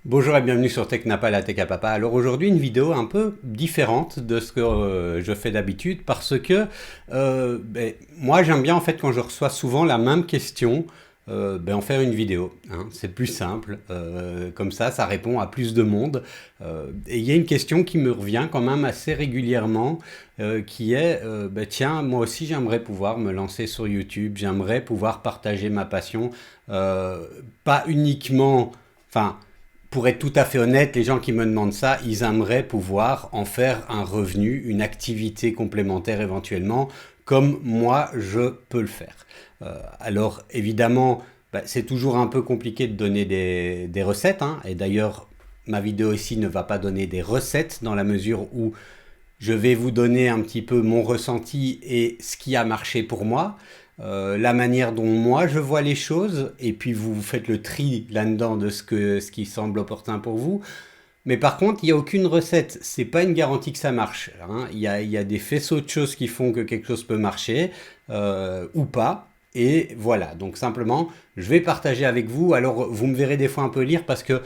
Bonjour et bienvenue sur Technapa, la Tech à Papa. Alors aujourd'hui une vidéo un peu différente de ce que je fais d'habitude parce que moi j'aime bien en fait quand je reçois souvent la même question, en faire une vidéo, hein. C'est plus simple, comme ça répond à plus de monde. Et il y a une question qui me revient quand même assez régulièrement qui est tiens, moi aussi j'aimerais pouvoir me lancer sur YouTube, j'aimerais pouvoir partager ma passion, pas uniquement... Enfin, pour être tout à fait honnête, les gens qui me demandent ça, ils aimeraient pouvoir en faire un revenu, une activité complémentaire éventuellement, comme moi je peux le faire. Alors évidemment, c'est toujours un peu compliqué de donner des recettes, hein, et d'ailleurs ma vidéo ici ne va pas donner des recettes dans la mesure où je vais vous donner un petit peu mon ressenti et ce qui a marché pour moi, la manière dont moi je vois les choses, et puis vous faites le tri là-dedans de ce qui semble opportun pour vous. Mais par contre, il n'y a aucune recette. C'est pas une garantie que ça marche, hein. Il y a des faisceaux de choses qui font que quelque chose peut marcher ou pas. Et voilà, donc simplement, je vais partager avec vous. Alors, vous me verrez des fois un peu lire parce que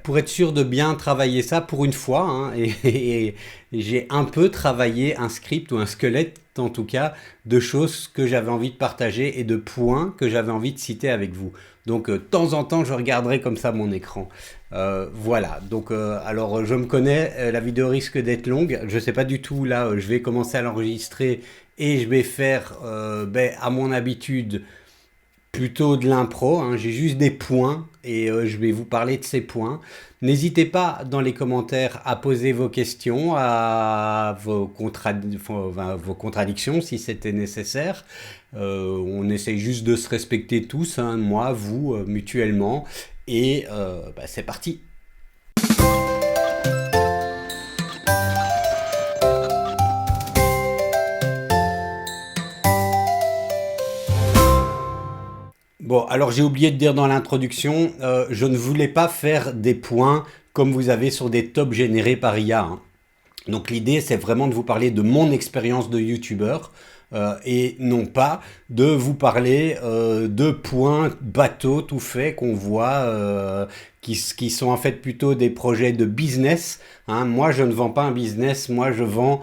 pour être sûr de bien travailler ça pour une fois, hein, et j'ai un peu travaillé un script ou un squelette en tout cas de choses que j'avais envie de partager et de points que j'avais envie de citer avec vous. Donc de temps en temps je regarderai comme ça mon écran. Voilà, donc alors je me connais, la vidéo risque d'être longue, je sais pas du tout là, je vais commencer à l'enregistrer et je vais faire à mon habitude plutôt de l'impro, hein. J'ai juste des points et je vais vous parler de ces points. N'hésitez pas dans les commentaires à poser vos questions, à vos contradictions si c'était nécessaire. On essaye juste de se respecter tous, hein, moi, vous, mutuellement. Et c'est parti. Bon, alors j'ai oublié de dire dans l'introduction, je ne voulais pas faire des points comme vous avez sur des tops générés par IA, hein. Donc l'idée, c'est vraiment de vous parler de mon expérience de youtubeur et non pas de vous parler de points bateaux tout faits qu'on voit qui sont en fait plutôt des projets de business, hein. Moi, je ne vends pas un business, moi je vends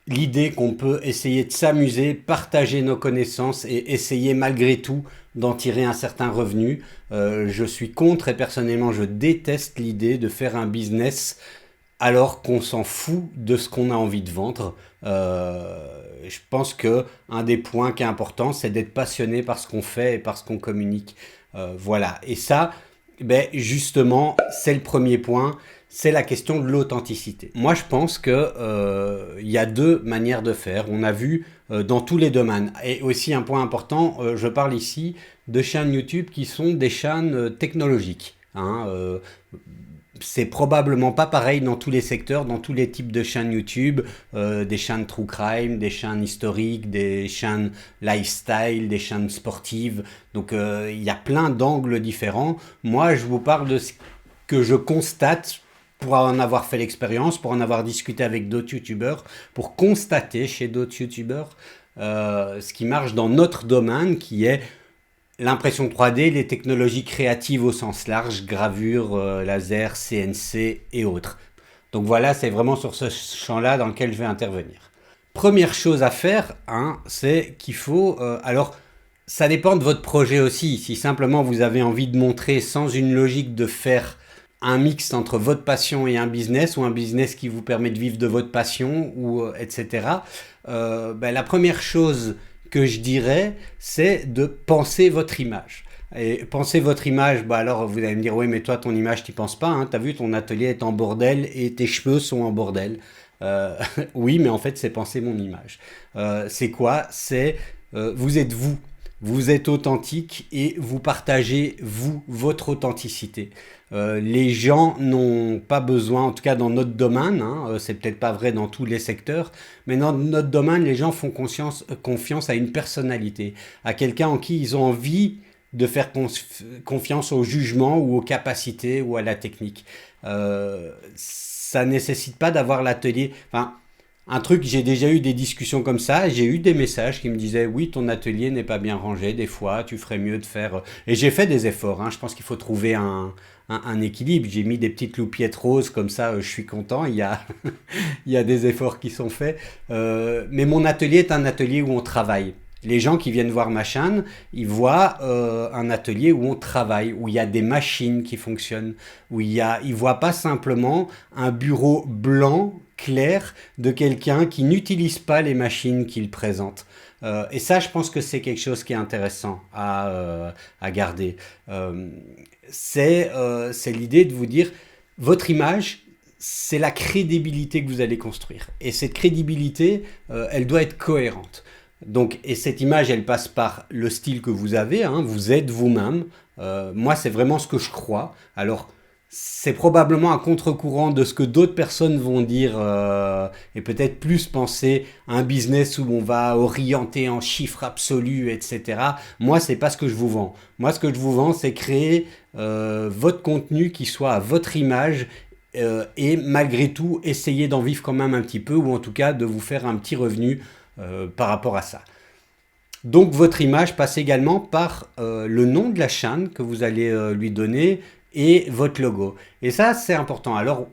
l'idée qu'on peut essayer de s'amuser, partager nos connaissances et essayer malgré tout d'en tirer un certain revenu. Je suis contre et personnellement je déteste l'idée de faire un business alors qu'on s'en fout de ce qu'on a envie de vendre. Je pense que un des points qui est important, c'est d'être passionné par ce qu'on fait et par ce qu'on communique. Voilà. Et ça, justement, c'est le premier point, c'est la question de l'authenticité. Moi, je pense que il y a deux manières de faire. On a vu dans tous les domaines. Et aussi un point important, je parle ici de chaînes YouTube qui sont des chaînes technologiques, hein. C'est probablement pas pareil dans tous les secteurs, dans tous les types de chaînes YouTube, des chaînes true crime, des chaînes historiques, des chaînes lifestyle, des chaînes sportives. Donc il y a plein d'angles différents. Moi, je vous parle de ce que je constate pour en avoir fait l'expérience, pour en avoir discuté avec d'autres youtubeurs, pour constater chez d'autres youtubeurs ce qui marche dans notre domaine qui est l'impression 3D, les technologies créatives au sens large, gravure, laser, CNC et autres. Donc voilà, c'est vraiment sur ce champ-là dans lequel je vais intervenir. Première chose à faire, hein, c'est qu'il faut... alors, ça dépend de votre projet aussi. Si simplement vous avez envie de montrer sans une logique de faire un mix entre votre passion et un business, ou un business qui vous permet de vivre de votre passion, ou etc. La première chose que je dirais, c'est de penser votre image. Et penser votre image, alors vous allez me dire, oui, mais toi, ton image, tu penses pas, hein, t'as vu, ton atelier est en bordel et tes cheveux sont en bordel. Euh, oui, mais en fait, c'est penser mon image. C'est quoi? C'est vous êtes vous. Vous êtes authentique et vous partagez, vous, votre authenticité. Les gens n'ont pas besoin, en tout cas dans notre domaine, hein, c'est peut-être pas vrai dans tous les secteurs, mais dans notre domaine, les gens font confiance à une personnalité, à quelqu'un en qui ils ont envie de faire confiance au jugement ou aux capacités ou à la technique. Ça nécessite pas d'avoir l'atelier. Enfin, un truc, j'ai déjà eu des discussions comme ça, j'ai eu des messages qui me disaient oui, ton atelier n'est pas bien rangé, des fois, tu ferais mieux de faire. Et j'ai fait des efforts, hein, je pense qu'il faut trouver un équilibre. J'ai mis des petites loupiettes roses, comme ça, je suis content, il y a des efforts qui sont faits. Mais mon atelier est un atelier où on travaille. Les gens qui viennent voir ma chaîne, ils voient un atelier où on travaille, où il y a des machines qui fonctionnent, ils voient pas simplement un bureau blanc, clair, de quelqu'un qui n'utilise pas les machines qu'il présente. Et ça, je pense que c'est quelque chose qui est intéressant à garder. Euh, c'est l'idée de vous dire, votre image, c'est la crédibilité que vous allez construire. Et cette crédibilité, elle doit être cohérente. Donc, et cette image, elle passe par le style que vous avez, hein, vous êtes vous-même. Moi, c'est vraiment ce que je crois. Alors, c'est probablement à contre-courant de ce que d'autres personnes vont dire et peut-être plus penser à un business où on va orienter en chiffres absolus, etc. Moi, c'est pas ce que je vous vends. Moi, ce que je vous vends, c'est créer votre contenu qui soit à votre image et malgré tout, essayer d'en vivre quand même un petit peu ou en tout cas de vous faire un petit revenu par rapport à ça. Donc votre image passe également par le nom de la chaîne que vous allez lui donner et votre logo. Et ça, c'est important. Alors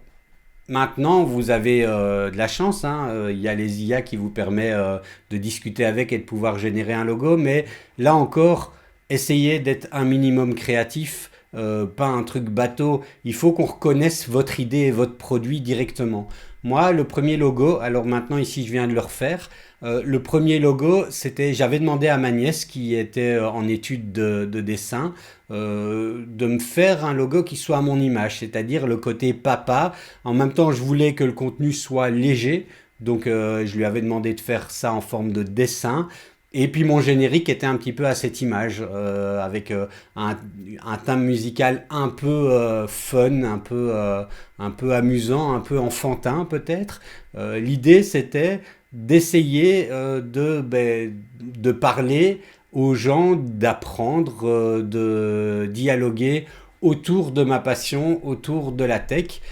maintenant, vous avez de la chance, hein. Il y a les IA qui vous permettent de discuter avec et de pouvoir générer un logo. Mais là encore, essayez d'être un minimum créatif, pas un truc bateau. Il faut qu'on reconnaisse votre idée et votre produit directement. Moi, le premier logo, alors maintenant ici je viens de le refaire, le premier logo, j'avais demandé à ma nièce qui était en étude de dessin de me faire un logo qui soit à mon image, c'est-à-dire le côté papa. En même temps, je voulais que le contenu soit léger, donc je lui avais demandé de faire ça en forme de dessin. Et puis mon générique était un petit peu à cette image, avec un thème musical un peu fun, un peu amusant, un peu enfantin peut-être. L'idée c'était d'essayer de parler aux gens, d'apprendre, de dialoguer autour de ma passion, autour de la tech.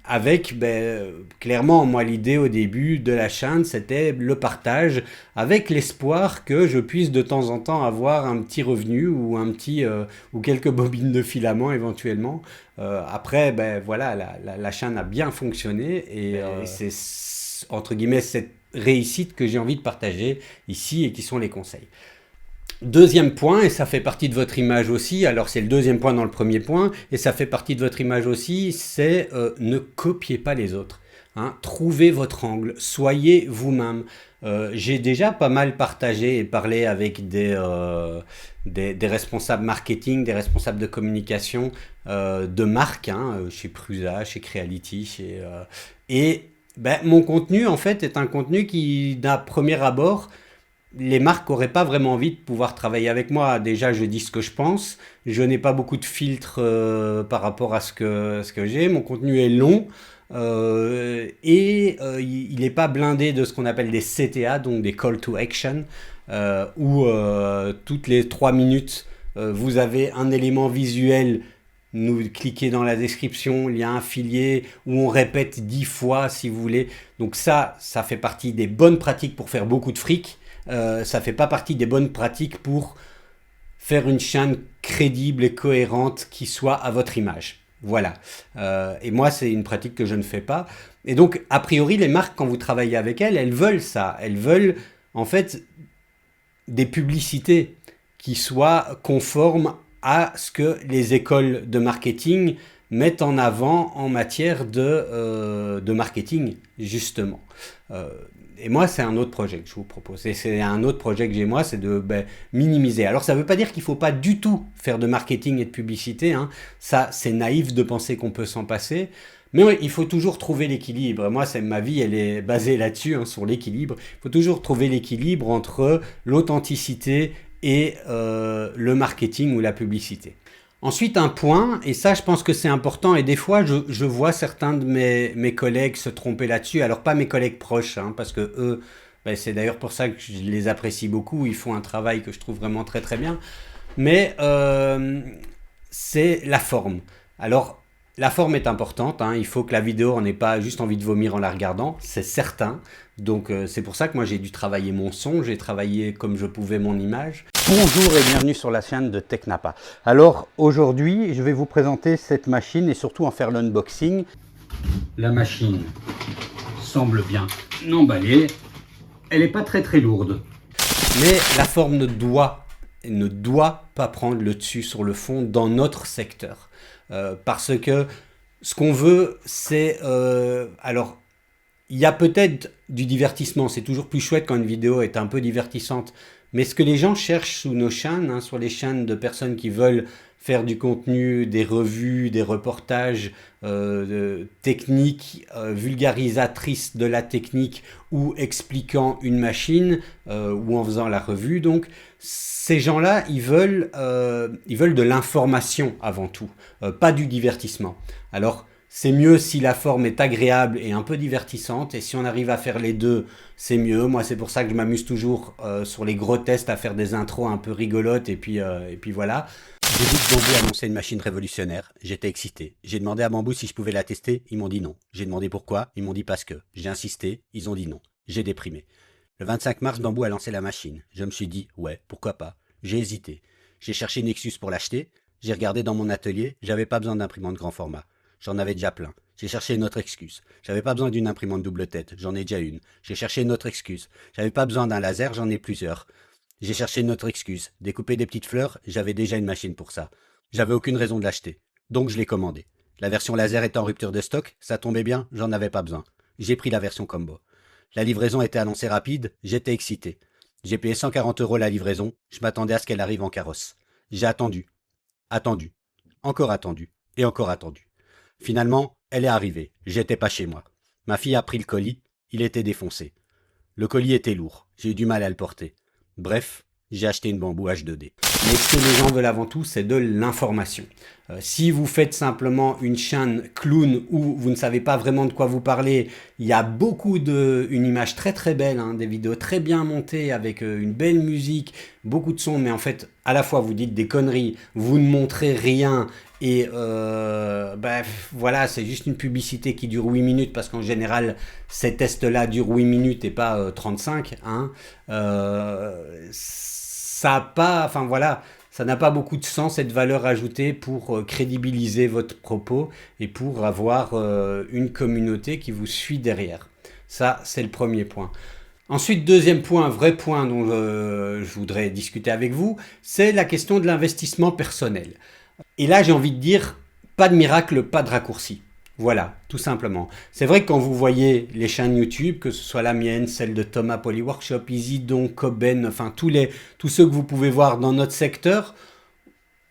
Avec clairement, moi l'idée au début de la chaîne c'était le partage avec l'espoir que je puisse de temps en temps avoir un petit revenu ou ou quelques bobines de filament éventuellement. Après voilà, la chaîne a bien fonctionné et c'est entre guillemets cette réussite que j'ai envie de partager ici et qui sont les conseils. Deuxième point, et ça fait partie de votre image aussi, alors c'est le deuxième point dans le premier point, et ça fait partie de votre image aussi, c'est ne copiez pas les autres. Hein. Trouvez votre angle, soyez vous-même. J'ai déjà pas mal partagé et parlé avec des responsables marketing, des responsables de communication de marques, hein, chez Prusa, chez Creality, et mon contenu en fait est un contenu qui d'un premier abord les marques n'auraient pas vraiment envie de pouvoir travailler avec moi. Déjà, je dis ce que je pense. Je n'ai pas beaucoup de filtres par rapport à ce que j'ai. Mon contenu est long et il n'est pas blindé de ce qu'on appelle des CTA, donc des call to action, où toutes les 3 minutes, vous avez un élément visuel. Nous cliquez dans la description, il y a un affilié où on répète 10 fois si vous voulez. Donc ça fait partie des bonnes pratiques pour faire beaucoup de fric. Ça fait pas partie des bonnes pratiques pour faire une chaîne crédible et cohérente qui soit à votre image. Voilà. Et moi, c'est une pratique que je ne fais pas. Et donc, a priori, les marques, quand vous travaillez avec elles, elles veulent ça. Elles veulent, en fait, des publicités qui soient conformes à ce que les écoles de marketing mettent en avant en matière de marketing, justement. Et moi, c'est un autre projet que je vous propose. Et c'est un autre projet que j'ai moi, c'est de minimiser. Alors, ça ne veut pas dire qu'il ne faut pas du tout faire de marketing et de publicité. Hein. Ça, c'est naïf de penser qu'on peut s'en passer. Mais il faut toujours trouver l'équilibre. Moi, ma vie, elle est basée là-dessus, hein, sur l'équilibre. Il faut toujours trouver l'équilibre entre l'authenticité et le marketing ou la publicité. Ensuite, un point, et ça je pense que c'est important, et des fois je vois certains de mes collègues se tromper là-dessus, alors pas mes collègues proches, hein, parce que eux, c'est d'ailleurs pour ça que je les apprécie beaucoup, ils font un travail que je trouve vraiment très très bien, mais c'est la forme. Alors, la forme est importante, hein. Il faut que la vidéo, on n'ait pas juste envie de vomir en la regardant, c'est certain. Donc c'est pour ça que moi j'ai dû travailler mon son, j'ai travaillé comme je pouvais mon image. Bonjour et bienvenue sur la chaîne de Technapa. Alors aujourd'hui, je vais vous présenter cette machine et surtout en faire l'unboxing. La machine semble bien emballée, elle n'est pas très lourde. Mais la forme ne doit pas prendre le dessus sur le fond dans notre secteur. Parce que ce qu'on veut, c'est... alors, il y a peut-être du divertissement, c'est toujours plus chouette quand une vidéo est un peu divertissante. Mais ce que les gens cherchent sous nos chaînes, hein, sur les chaînes de personnes qui veulent faire du contenu, des revues, des reportages techniques, vulgarisatrices de la technique ou expliquant une machine ou en faisant la revue. Donc ces gens-là, ils veulent de l'information avant tout, pas du divertissement. Alors c'est mieux si la forme est agréable et un peu divertissante. Et si on arrive à faire les deux, c'est mieux. Moi, c'est pour ça que je m'amuse toujours sur les gros tests à faire des intros un peu rigolotes. Et puis voilà. J'ai vu que Bamboo annonçait une machine révolutionnaire. J'étais excité. J'ai demandé à Bamboo si je pouvais la tester. Ils m'ont dit non. J'ai demandé pourquoi. Ils m'ont dit parce que. J'ai insisté. Ils ont dit non. J'ai déprimé. Le 25 mars, Bamboo a lancé la machine. Je me suis dit, ouais, pourquoi pas. J'ai hésité. J'ai cherché une excuse pour l'acheter. J'ai regardé dans mon atelier. J'avais pas besoin d'imprimante grand format. J'en avais déjà plein. J'ai cherché une autre excuse. J'avais pas besoin d'une imprimante double tête. J'en ai déjà une. J'ai cherché une autre excuse. J'avais pas besoin d'un laser. J'en ai plusieurs. J'ai cherché une autre excuse. Découper des petites fleurs. J'avais déjà une machine pour ça. J'avais aucune raison de l'acheter. Donc je l'ai commandé. La version laser était en rupture de stock. Ça tombait bien. J'en avais pas besoin. J'ai pris la version combo. La livraison était annoncée rapide. J'étais excité. J'ai payé 140 € la livraison. Je m'attendais à ce qu'elle arrive en carrosse. J'ai attendu. Attendu. Encore attendu. Et encore attendu. Finalement, elle est arrivée. J'étais pas chez moi. Ma fille a pris le colis. Il était défoncé. Le colis était lourd. J'ai eu du mal à le porter. Bref, j'ai acheté une Bamboo H2D. Mais ce que les gens veulent avant tout, c'est de l'information. Si vous faites simplement une chaîne clown où vous ne savez pas vraiment de quoi vous parlez, il y a une image très belle, hein, des vidéos très bien montées avec une belle musique, beaucoup de sons, mais en fait, à la fois vous dites des conneries, vous ne montrez rien et voilà, c'est juste une publicité qui dure 8 minutes parce qu'en général, ces tests-là durent 8 minutes et pas 35, hein. Ça a pas, enfin voilà, ça n'a pas beaucoup de sens, cette valeur ajoutée pour crédibiliser votre propos et pour avoir une communauté qui vous suit derrière. Ça, c'est le premier point. Ensuite, deuxième point, vrai point dont je voudrais discuter avec vous, c'est la question de l'investissement personnel. Et là, j'ai envie de dire, pas de miracle, pas de raccourci. Voilà, tout simplement. C'est vrai que quand vous voyez les chaînes YouTube, que ce soit la mienne, celle de Thomas Polyworkshop, Easydon, Coben, enfin tous ceux que vous pouvez voir dans notre secteur,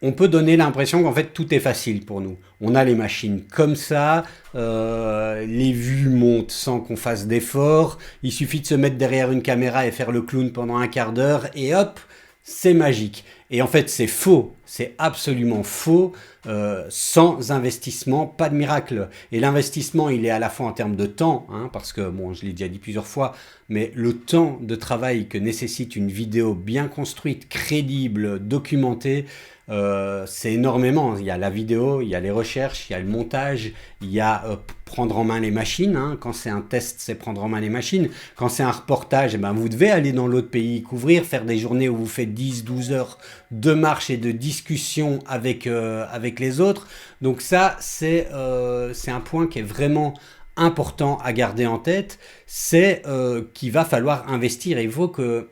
on peut donner l'impression qu'en fait tout est facile pour nous. On a les machines comme ça, les vues montent sans qu'on fasse d'efforts, il suffit de se mettre derrière une caméra et faire le clown pendant un quart d'heure et hop, c'est magique. Et en fait, c'est faux, c'est absolument faux. Sans investissement, pas de miracle. Et l'investissement, il est à la fois en termes de temps, hein, parce que, bon, je l'ai déjà dit plusieurs fois, mais le temps de travail que nécessite une vidéo bien construite, crédible, documentée, c'est énormément. Il y a la vidéo, il y a les recherches, il y a le montage, il y a prendre en main les machines, hein. Quand c'est un test, c'est prendre en main les machines. Quand c'est un reportage, eh ben, vous devez aller dans l'autre pays couvrir, faire des journées où vous faites 10-12 heures de marche et de discussion avec les autres. Donc ça, c'est un point qui est vraiment important à garder en tête, c'est qu'il va falloir investir. Il faut que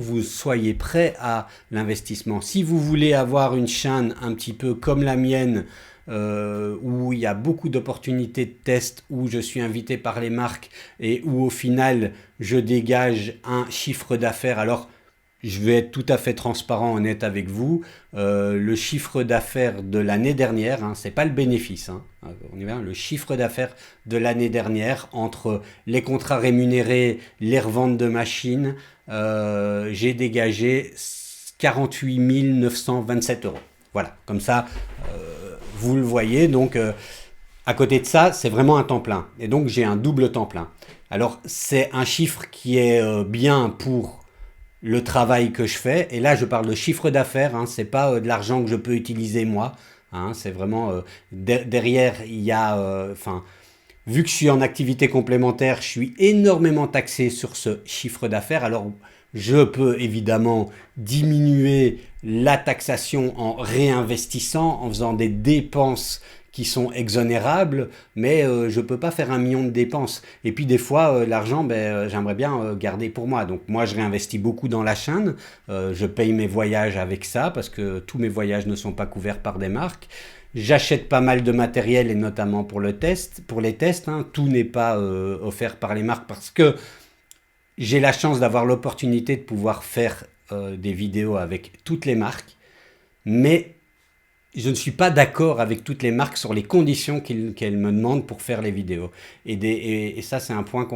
vous soyez prêt à l'investissement. Si vous voulez avoir une chaîne un petit peu comme la mienne, où il y a beaucoup d'opportunités de tests, où je suis invité par les marques et où au final je dégage un chiffre d'affaires. Alors je vais être tout à fait transparent, honnête avec vous. Le chiffre d'affaires de l'année dernière, hein, c'est pas le bénéfice, hein, on est bien, le chiffre d'affaires de l'année dernière entre les contrats rémunérés, les reventes de machines, j'ai dégagé 48 927 €. Voilà, comme ça, vous le voyez. Donc, à côté de ça, c'est vraiment un temps plein. Et donc, j'ai un double temps plein. Alors, c'est un chiffre qui est bien pour le travail que je fais. Et là, je parle de chiffre d'affaires, hein, c'est pas de l'argent que je peux utiliser moi. hein. C'est vraiment derrière, il y a, enfin, vu que je suis en activité complémentaire, je suis énormément taxé sur ce chiffre d'affaires. Alors, je peux évidemment diminuer la taxation en réinvestissant, en faisant des dépenses qui sont exonérables, mais je ne peux pas faire 1 million de dépenses. Et puis des fois, l'argent, j'aimerais bien garder pour moi. Donc moi, je réinvestis beaucoup dans la chaîne. Je paye mes voyages avec ça, parce que tous mes voyages ne sont pas couverts par des marques. J'achète pas mal de matériel, et notamment pour les tests, hein. Tout n'est pas offert par les marques, parce que j'ai la chance d'avoir l'opportunité de pouvoir faire des vidéos avec toutes les marques, mais je ne suis pas d'accord avec toutes les marques sur les conditions qu'elles me demandent pour faire les vidéos. Et ça, c'est un point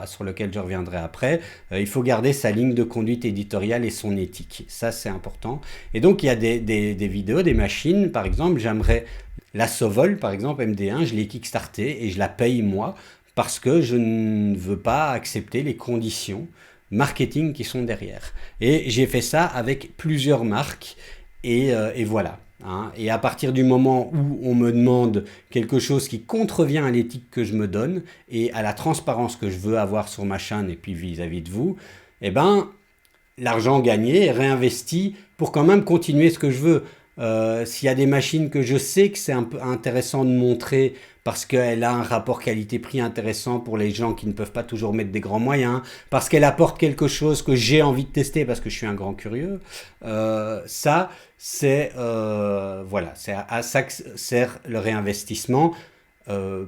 sur lequel je reviendrai après. Il faut garder sa ligne de conduite éditoriale et son éthique. Ça, c'est important. Et donc, il y a des vidéos, des machines. Par exemple, j'aimerais la Sovol, par exemple, MD1, je l'ai kickstarté et je la paye moi, parce que je ne veux pas accepter les conditions marketing qui sont derrière. Et j'ai fait ça avec plusieurs marques, et voilà. Hein. Et à partir du moment où on me demande quelque chose qui contrevient à l'éthique que je me donne et à la transparence que je veux avoir sur ma chaîne et puis vis-à-vis de vous, eh ben, l'argent gagné est réinvesti pour quand même continuer ce que je veux. S'il y a des machines que je sais que c'est un peu intéressant de montrer parce qu'elle a un rapport qualité-prix intéressant pour les gens qui ne peuvent pas toujours mettre des grands moyens, parce qu'elle apporte quelque chose que j'ai envie de tester parce que je suis un grand curieux, ça, c'est voilà, c'est à ça que sert le réinvestissement.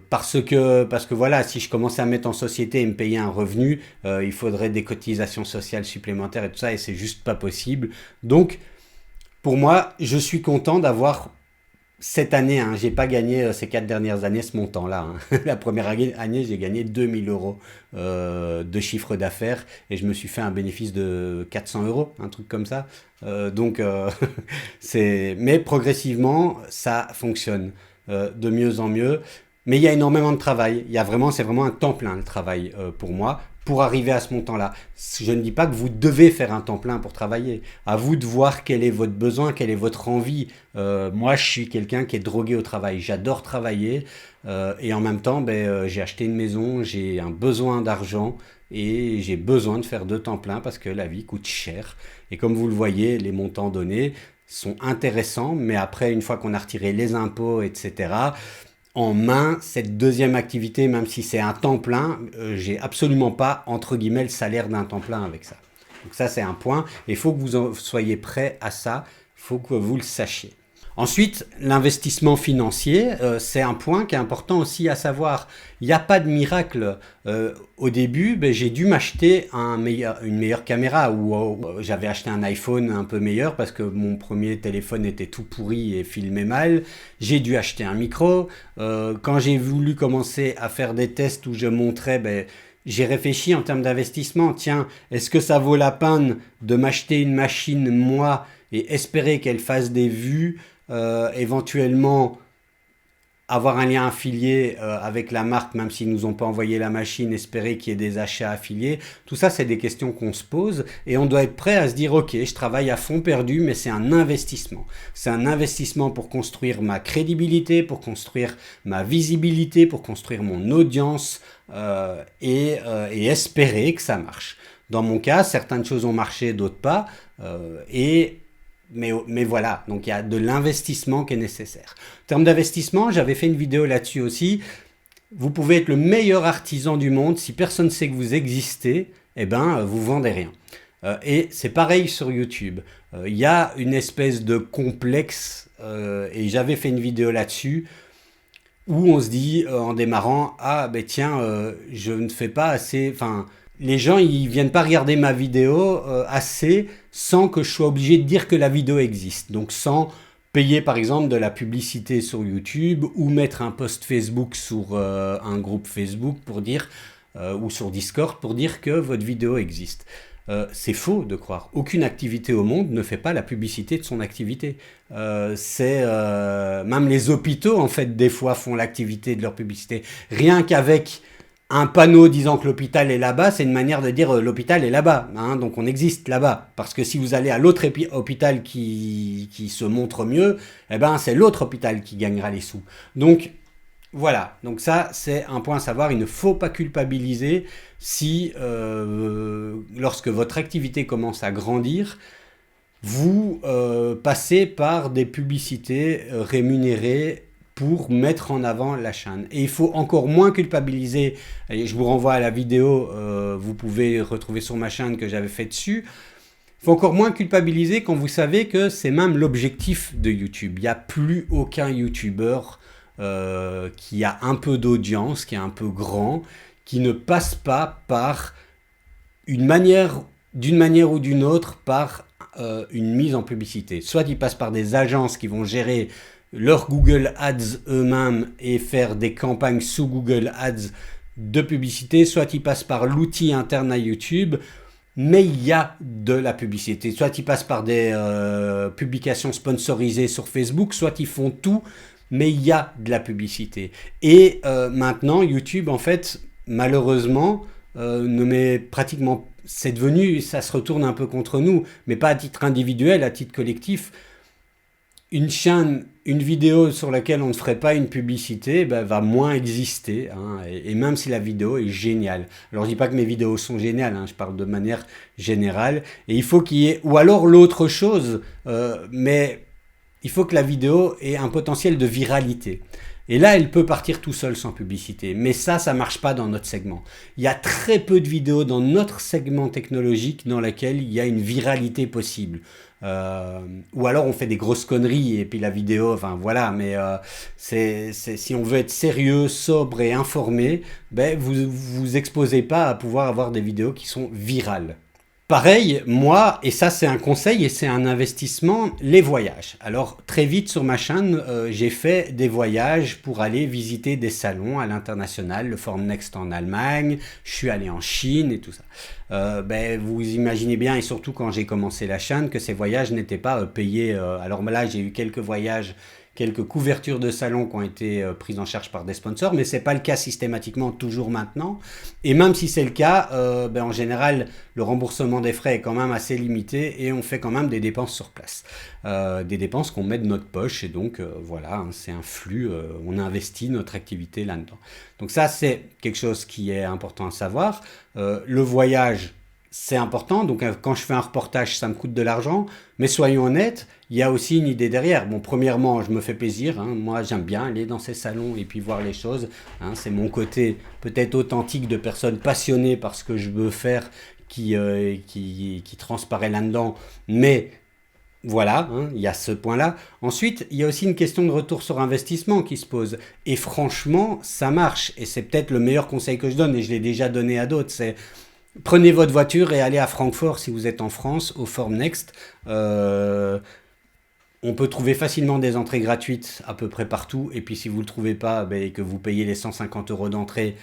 Parce que voilà, si je commençais à mettre en société et me payer un revenu, il faudrait des cotisations sociales supplémentaires et tout ça, et c'est juste pas possible. Donc, pour moi, je suis content d'avoir cette année, hein, j'ai pas gagné ces 4 dernières années ce montant-là. Hein. La première année, j'ai gagné 2 000 € de chiffre d'affaires et je me suis fait un bénéfice de 400 €, un truc comme ça. Donc, mais progressivement, ça fonctionne de mieux en mieux. Mais il y a énormément de travail. C'est vraiment un temps plein le travail pour moi, pour arriver à ce montant-là. Je ne dis pas que vous devez faire un temps plein pour travailler. À vous de voir quel est votre besoin, quelle est votre envie. Moi, je suis quelqu'un qui est drogué au travail. J'adore travailler et en même temps, j'ai acheté une maison, j'ai un besoin d'argent et j'ai besoin de faire 2 temps plein parce que la vie coûte cher. Et comme vous le voyez, les montants donnés sont intéressants, mais après, une fois qu'on a retiré les impôts, etc., en main, cette deuxième activité, même si c'est un temps plein, j'ai absolument pas, entre guillemets, le salaire d'un temps plein avec ça. Donc ça, c'est un point. Il faut que vous soyez prêt à ça. Il faut que vous le sachiez. Ensuite, l'investissement financier, c'est un point qui est important aussi à savoir. Il n'y a pas de miracle. Au début, j'ai dû m'acheter une meilleure caméra ou j'avais acheté un iPhone un peu meilleur parce que mon premier téléphone était tout pourri et filmait mal. J'ai dû acheter un micro. Quand j'ai voulu commencer à faire des tests où je montrais, j'ai réfléchi en termes d'investissement. Tiens, est-ce que ça vaut la peine de m'acheter une machine, moi, et espérer qu'elle fasse des vues, éventuellement avoir un lien affilié avec la marque, même s'ils ne nous ont pas envoyé la machine, espérer qu'il y ait des achats affiliés. Tout ça, c'est des questions qu'on se pose et on doit être prêt à se dire, ok, je travaille à fond perdu, mais c'est un investissement. C'est un investissement pour construire ma crédibilité, pour construire ma visibilité, pour construire mon audience et espérer que ça marche. Dans mon cas, certaines choses ont marché, d'autres pas. Mais voilà, donc il y a de l'investissement qui est nécessaire. En termes d'investissement, j'avais fait une vidéo là-dessus aussi. Vous pouvez être le meilleur artisan du monde, si personne ne sait que vous existez, vous vendez rien. Et c'est pareil sur YouTube. Il y a une espèce de complexe, et j'avais fait une vidéo là-dessus, où on se dit en démarrant, je ne fais pas assez... Les gens, ils viennent pas regarder ma vidéo assez sans que je sois obligé de dire que la vidéo existe. Donc sans payer par exemple de la publicité sur YouTube ou mettre un post Facebook sur un groupe Facebook pour dire, ou sur Discord pour dire que votre vidéo existe. C'est faux de croire. Aucune activité au monde ne fait pas la publicité de son activité. Même les hôpitaux, en fait, des fois font l'activité de leur publicité. Rien qu'avec Un panneau disant que l'hôpital est là-bas, c'est une manière de dire l'hôpital est là-bas, hein, donc on existe là-bas. Parce que si vous allez à l'autre hôpital qui se montre mieux, eh ben c'est l'autre hôpital qui gagnera les sous. Donc voilà, donc ça c'est un point à savoir, il ne faut pas culpabiliser si lorsque votre activité commence à grandir, vous passez par des publicités rémunérées pour mettre en avant la chaîne. Et il faut encore moins culpabiliser, et je vous renvoie à la vidéo, vous pouvez retrouver sur ma chaîne que j'avais fait dessus, il faut encore moins culpabiliser quand vous savez que c'est même l'objectif de YouTube. Il n'y a plus aucun YouTuber qui a un peu d'audience, qui est un peu grand, qui ne passe pas par d'une manière ou d'une autre, par une mise en publicité. Soit ils passent par des agences qui vont gérer leur Google Ads eux-mêmes et faire des campagnes sous Google Ads de publicité, soit ils passent par l'outil interne à YouTube, mais il y a de la publicité. Soit ils passent par des publications sponsorisées sur Facebook, soit ils font tout, mais il y a de la publicité. Et maintenant, YouTube, en fait, malheureusement, ne met pratiquement... C'est devenu, ça se retourne un peu contre nous, mais pas à titre individuel, à titre collectif. Une chaîne, une vidéo sur laquelle on ne ferait pas une publicité va moins exister, hein, et même si la vidéo est géniale. Alors je dis pas que mes vidéos sont géniales, hein, je parle de manière générale, et il faut qu'il y ait, ou alors l'autre chose, mais il faut que la vidéo ait un potentiel de viralité. Et là, elle peut partir tout seul sans publicité. Mais ça marche pas dans notre segment. Il y a très peu de vidéos dans notre segment technologique dans laquelle il y a une viralité possible. Ou alors on fait des grosses conneries et puis la vidéo, enfin voilà, mais si on veut être sérieux, sobre et informé, vous vous exposez pas à pouvoir avoir des vidéos qui sont virales. Pareil, moi, et ça c'est un conseil et c'est un investissement, les voyages. Alors très vite sur ma chaîne, j'ai fait des voyages pour aller visiter des salons à l'international, le Formnext en Allemagne, je suis allé en Chine et tout ça. Vous imaginez bien, et surtout quand j'ai commencé la chaîne, que ces voyages n'étaient pas payés. Alors là, j'ai eu quelques voyages, quelques couvertures de salons qui ont été prises en charge par des sponsors, mais c'est pas le cas systématiquement toujours maintenant. Et même si c'est le cas, en général, le remboursement des frais est quand même assez limité et on fait quand même des dépenses sur place. Des dépenses qu'on met de notre poche et donc voilà, hein, c'est un flux, on investit notre activité là-dedans. Donc ça, c'est quelque chose qui est important à savoir. Le voyage, c'est important, donc quand je fais un reportage, ça me coûte de l'argent, mais soyons honnêtes, il y a aussi une idée derrière. Bon, premièrement, je me fais plaisir, hein. Moi j'aime bien aller dans ces salons et puis voir les choses, hein. C'est mon côté peut-être authentique de personne passionnée par ce que je veux faire qui transparaît là-dedans, mais voilà, hein, il y a ce point-là. Ensuite, il y a aussi une question de retour sur investissement qui se pose. Et franchement, ça marche. Et c'est peut-être le meilleur conseil que je donne, et je l'ai déjà donné à d'autres, c'est prenez votre voiture et allez à Francfort si vous êtes en France, au Formnext. On peut trouver facilement des entrées gratuites à peu près partout. Et puis si vous ne le trouvez pas et que vous payez les 150 € d'entrée,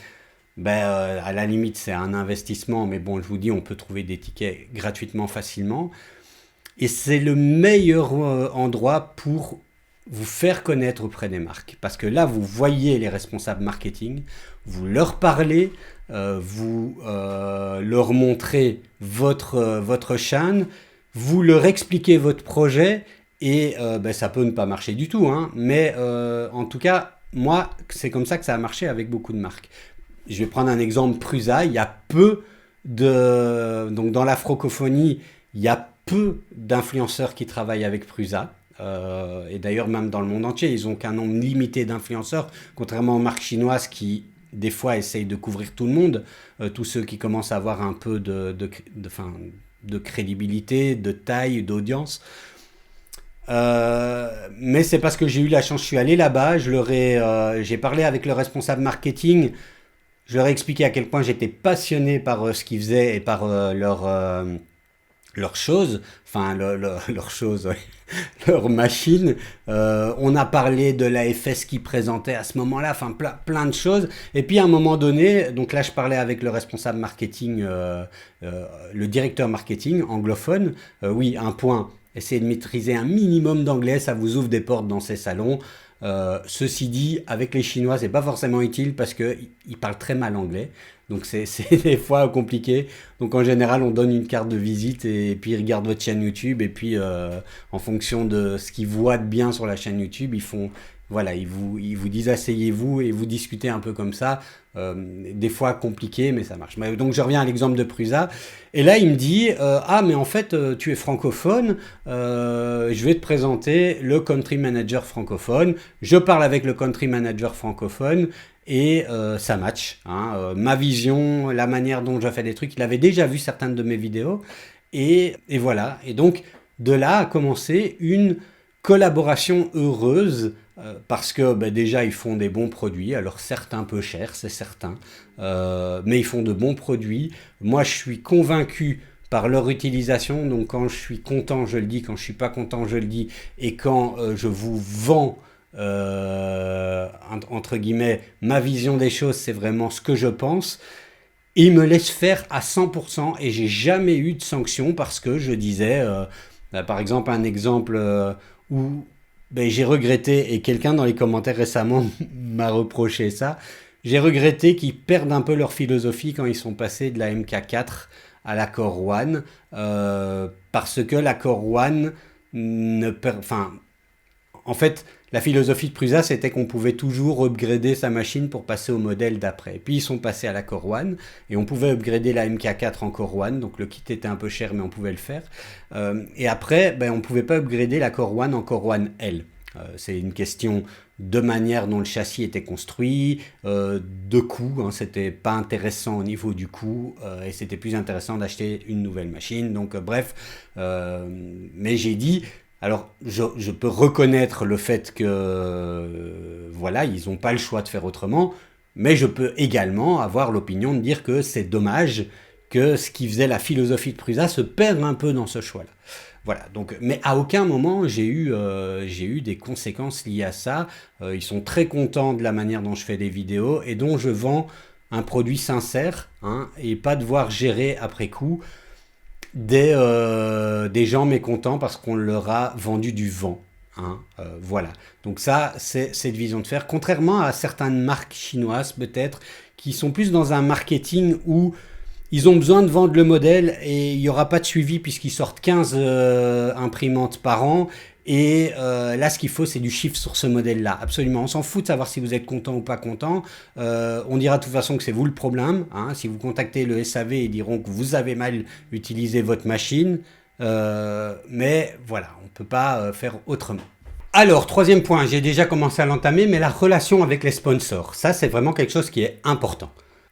à la limite c'est un investissement. Mais bon, je vous dis, on peut trouver des tickets gratuitement facilement. Et c'est le meilleur endroit pour vous faire connaître auprès des marques. Parce que là, vous voyez les responsables marketing, vous leur parlez, vous leur montrez votre chaîne, vous leur expliquez votre projet et ça peut ne pas marcher du tout, hein, mais en tout cas, moi, c'est comme ça que ça a marché avec beaucoup de marques. Je vais prendre un exemple Prusa, il y a peu de... Donc dans la francophonie, il y a peu d'influenceurs qui travaillent avec Prusa. Et d'ailleurs, même dans le monde entier, ils n'ont qu'un nombre limité d'influenceurs, contrairement aux marques chinoises qui, des fois, essayent de couvrir tout le monde, tous ceux qui commencent à avoir un peu de crédibilité, de taille, d'audience. Mais c'est parce que j'ai eu la chance, je suis allé là-bas, j'ai parlé avec le responsable marketing, je leur ai expliqué à quel point j'étais passionné par ce qu'ils faisaient et par leurs choses, enfin leurs choses, ouais, leurs machines. On a parlé de l'AFS qu'ils présentaient à ce moment-là, enfin plein de choses. Et puis à un moment donné, donc là je parlais avec le responsable marketing, le directeur marketing anglophone. Oui, un point, essayez de maîtriser un minimum d'anglais, ça vous ouvre des portes dans ces salons. Ceci dit, avec les Chinois, c'est pas forcément utile parce qu'ils parlent très mal anglais. Donc c'est des fois compliqué. Donc en général, on donne une carte de visite et puis ils regardent votre chaîne YouTube. Et puis en fonction de ce qu'ils voient de bien sur la chaîne YouTube, voilà, ils vous disent asseyez-vous et vous discutez un peu comme ça. Des fois compliqué, mais ça marche. Donc je reviens à l'exemple de Prusa. Et là, il me dit ah, mais en fait, tu es francophone. Je vais te présenter le country manager francophone. Je parle avec le country manager francophone. Et ça match. Ma vision, la manière dont je fais des trucs, il avait déjà vu certaines de mes vidéos. Et voilà. Et donc, de là a commencé une collaboration heureuse parce que déjà ils font des bons produits, alors certes un peu cher, c'est certain, mais ils font de bons produits. Moi je suis convaincu par leur utilisation, donc quand je suis content je le dis, quand je suis pas content je le dis, et quand je vous vends entre guillemets ma vision des choses, c'est vraiment ce que je pense. Et ils me laissent faire à 100% et j'ai jamais eu de sanction parce que je disais, par exemple un exemple où j'ai regretté, et quelqu'un dans les commentaires récemment m'a reproché ça, j'ai regretté qu'ils perdent un peu leur philosophie quand ils sont passés de la MK4 à la Core One, parce que la Core One en fait, la philosophie de Prusa, c'était qu'on pouvait toujours upgrader sa machine pour passer au modèle d'après. Puis ils sont passés à la Core One et on pouvait upgrader la MK4 en Core One. Donc le kit était un peu cher, mais on pouvait le faire. Et après, on ne pouvait pas upgrader la Core One en Core One L. C'est une question de manière dont le châssis était construit, de coût. C'était pas intéressant au niveau du coût et c'était plus intéressant d'acheter une nouvelle machine. Donc bref, mais j'ai dit... Alors, je peux reconnaître le fait que, voilà, ils n'ont pas le choix de faire autrement, mais je peux également avoir l'opinion de dire que c'est dommage que ce qui faisait la philosophie de Prusa se perde un peu dans ce choix-là. Voilà, donc, mais à aucun moment j'ai eu des conséquences liées à ça. Ils sont très contents de la manière dont je fais des vidéos et dont je vends un produit sincère, et pas devoir gérer après coup des gens mécontents parce qu'on leur a vendu du vent. Voilà. Donc ça, c'est cette vision de faire. Contrairement à certaines marques chinoises, peut-être, qui sont plus dans un marketing où ils ont besoin de vendre le modèle et il n'y aura pas de suivi puisqu'ils sortent 15 imprimantes par an. Et là, ce qu'il faut, c'est du chiffre sur ce modèle-là. Absolument. On s'en fout de savoir si vous êtes content ou pas content. On dira de toute façon que c'est vous le problème. Si vous contactez le SAV, ils diront que vous avez mal utilisé votre machine. Mais voilà, on ne peut pas faire autrement. Alors, troisième point, j'ai déjà commencé à l'entamer, mais la relation avec les sponsors. Ça, c'est vraiment quelque chose qui est important.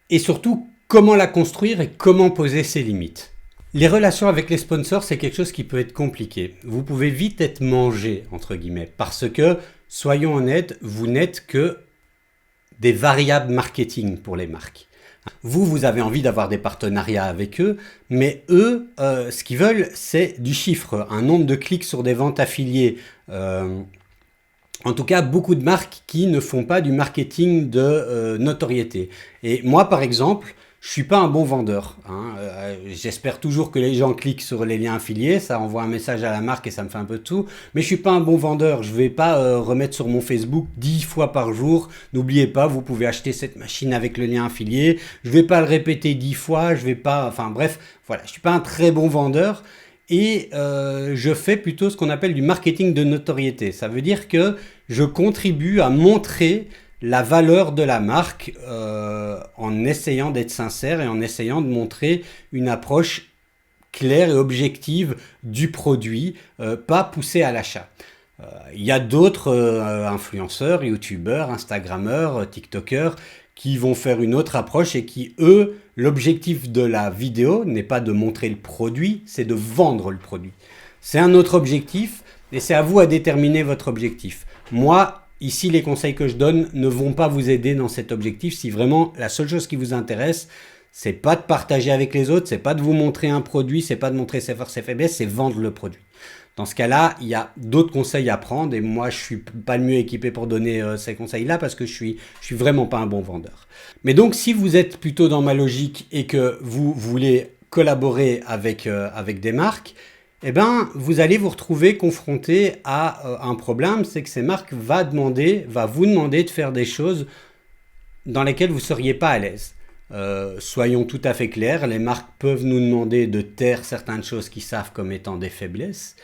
Et surtout, comment la construire et comment poser ses limites. Les relations avec les sponsors, c'est quelque chose qui peut être compliqué. Vous pouvez vite être mangé, entre guillemets, parce que, soyons honnêtes, vous n'êtes que des variables marketing pour les marques. Vous avez envie d'avoir des partenariats avec eux, mais eux, ce qu'ils veulent, c'est du chiffre, un nombre de clics sur des ventes affiliées. En tout cas, beaucoup de marques qui ne font pas du marketing de notoriété. Et moi, par exemple, je suis pas un bon vendeur. J'espère toujours que les gens cliquent sur les liens affiliés, ça envoie un message à la marque et ça me fait un peu de tout. Mais je suis pas un bon vendeur. Je vais pas remettre sur mon Facebook 10 fois par jour. N'oubliez pas, vous pouvez acheter cette machine avec le lien affilié. Je vais pas le répéter 10 fois. Je vais pas. Enfin bref, voilà. Je suis pas un très bon vendeur. Et je fais plutôt ce qu'on appelle du marketing de notoriété. Ça veut dire que je contribue à montrer la valeur de la marque en essayant d'être sincère et en essayant de montrer une approche claire et objective du produit, pas poussée à l'achat. Il y a d'autres influenceurs, youtubeurs, instagrammeurs, tiktokers qui vont faire une autre approche et qui, eux, l'objectif de la vidéo n'est pas de montrer le produit, c'est de vendre le produit. C'est un autre objectif et c'est à vous à déterminer votre objectif. Moi, ici, les conseils que je donne ne vont pas vous aider dans cet objectif. Si vraiment la seule chose qui vous intéresse, c'est pas de partager avec les autres, c'est pas de vous montrer un produit, c'est pas de montrer ses forces et faiblesses, c'est vendre le produit. Dans ce cas-là, il y a d'autres conseils à prendre et moi, je suis pas le mieux équipé pour donner ces conseils-là parce que je suis vraiment pas un bon vendeur. Mais donc, si vous êtes plutôt dans ma logique et que vous voulez collaborer avec des marques, eh ben, vous allez vous retrouver confronté à un problème, c'est que ces marques va vous demander de faire des choses dans lesquelles vous ne seriez pas à l'aise. Soyons tout à fait clairs, les marques peuvent nous demander de taire certaines choses qu'ils savent comme étant des faiblesses,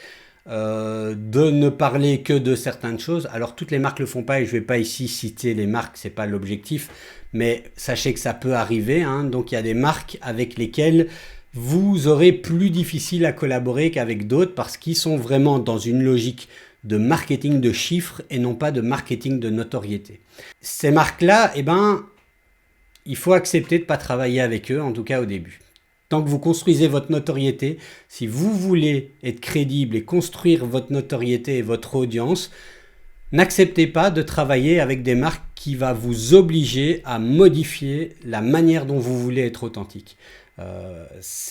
de ne parler que de certaines choses. Alors toutes les marques ne le font pas et je ne vais pas ici citer les marques, ce n'est pas l'objectif, mais sachez que ça peut arriver, hein. Donc il y a des marques avec lesquelles vous aurez plus difficile à collaborer qu'avec d'autres parce qu'ils sont vraiment dans une logique de marketing de chiffres et non pas de marketing de notoriété. Ces marques-là, eh ben, il faut accepter de ne pas travailler avec eux, en tout cas au début. Tant que vous construisez votre notoriété, si vous voulez être crédible et construire votre notoriété et votre audience, n'acceptez pas de travailler avec des marques qui vont vous obliger à modifier la manière dont vous voulez être authentique.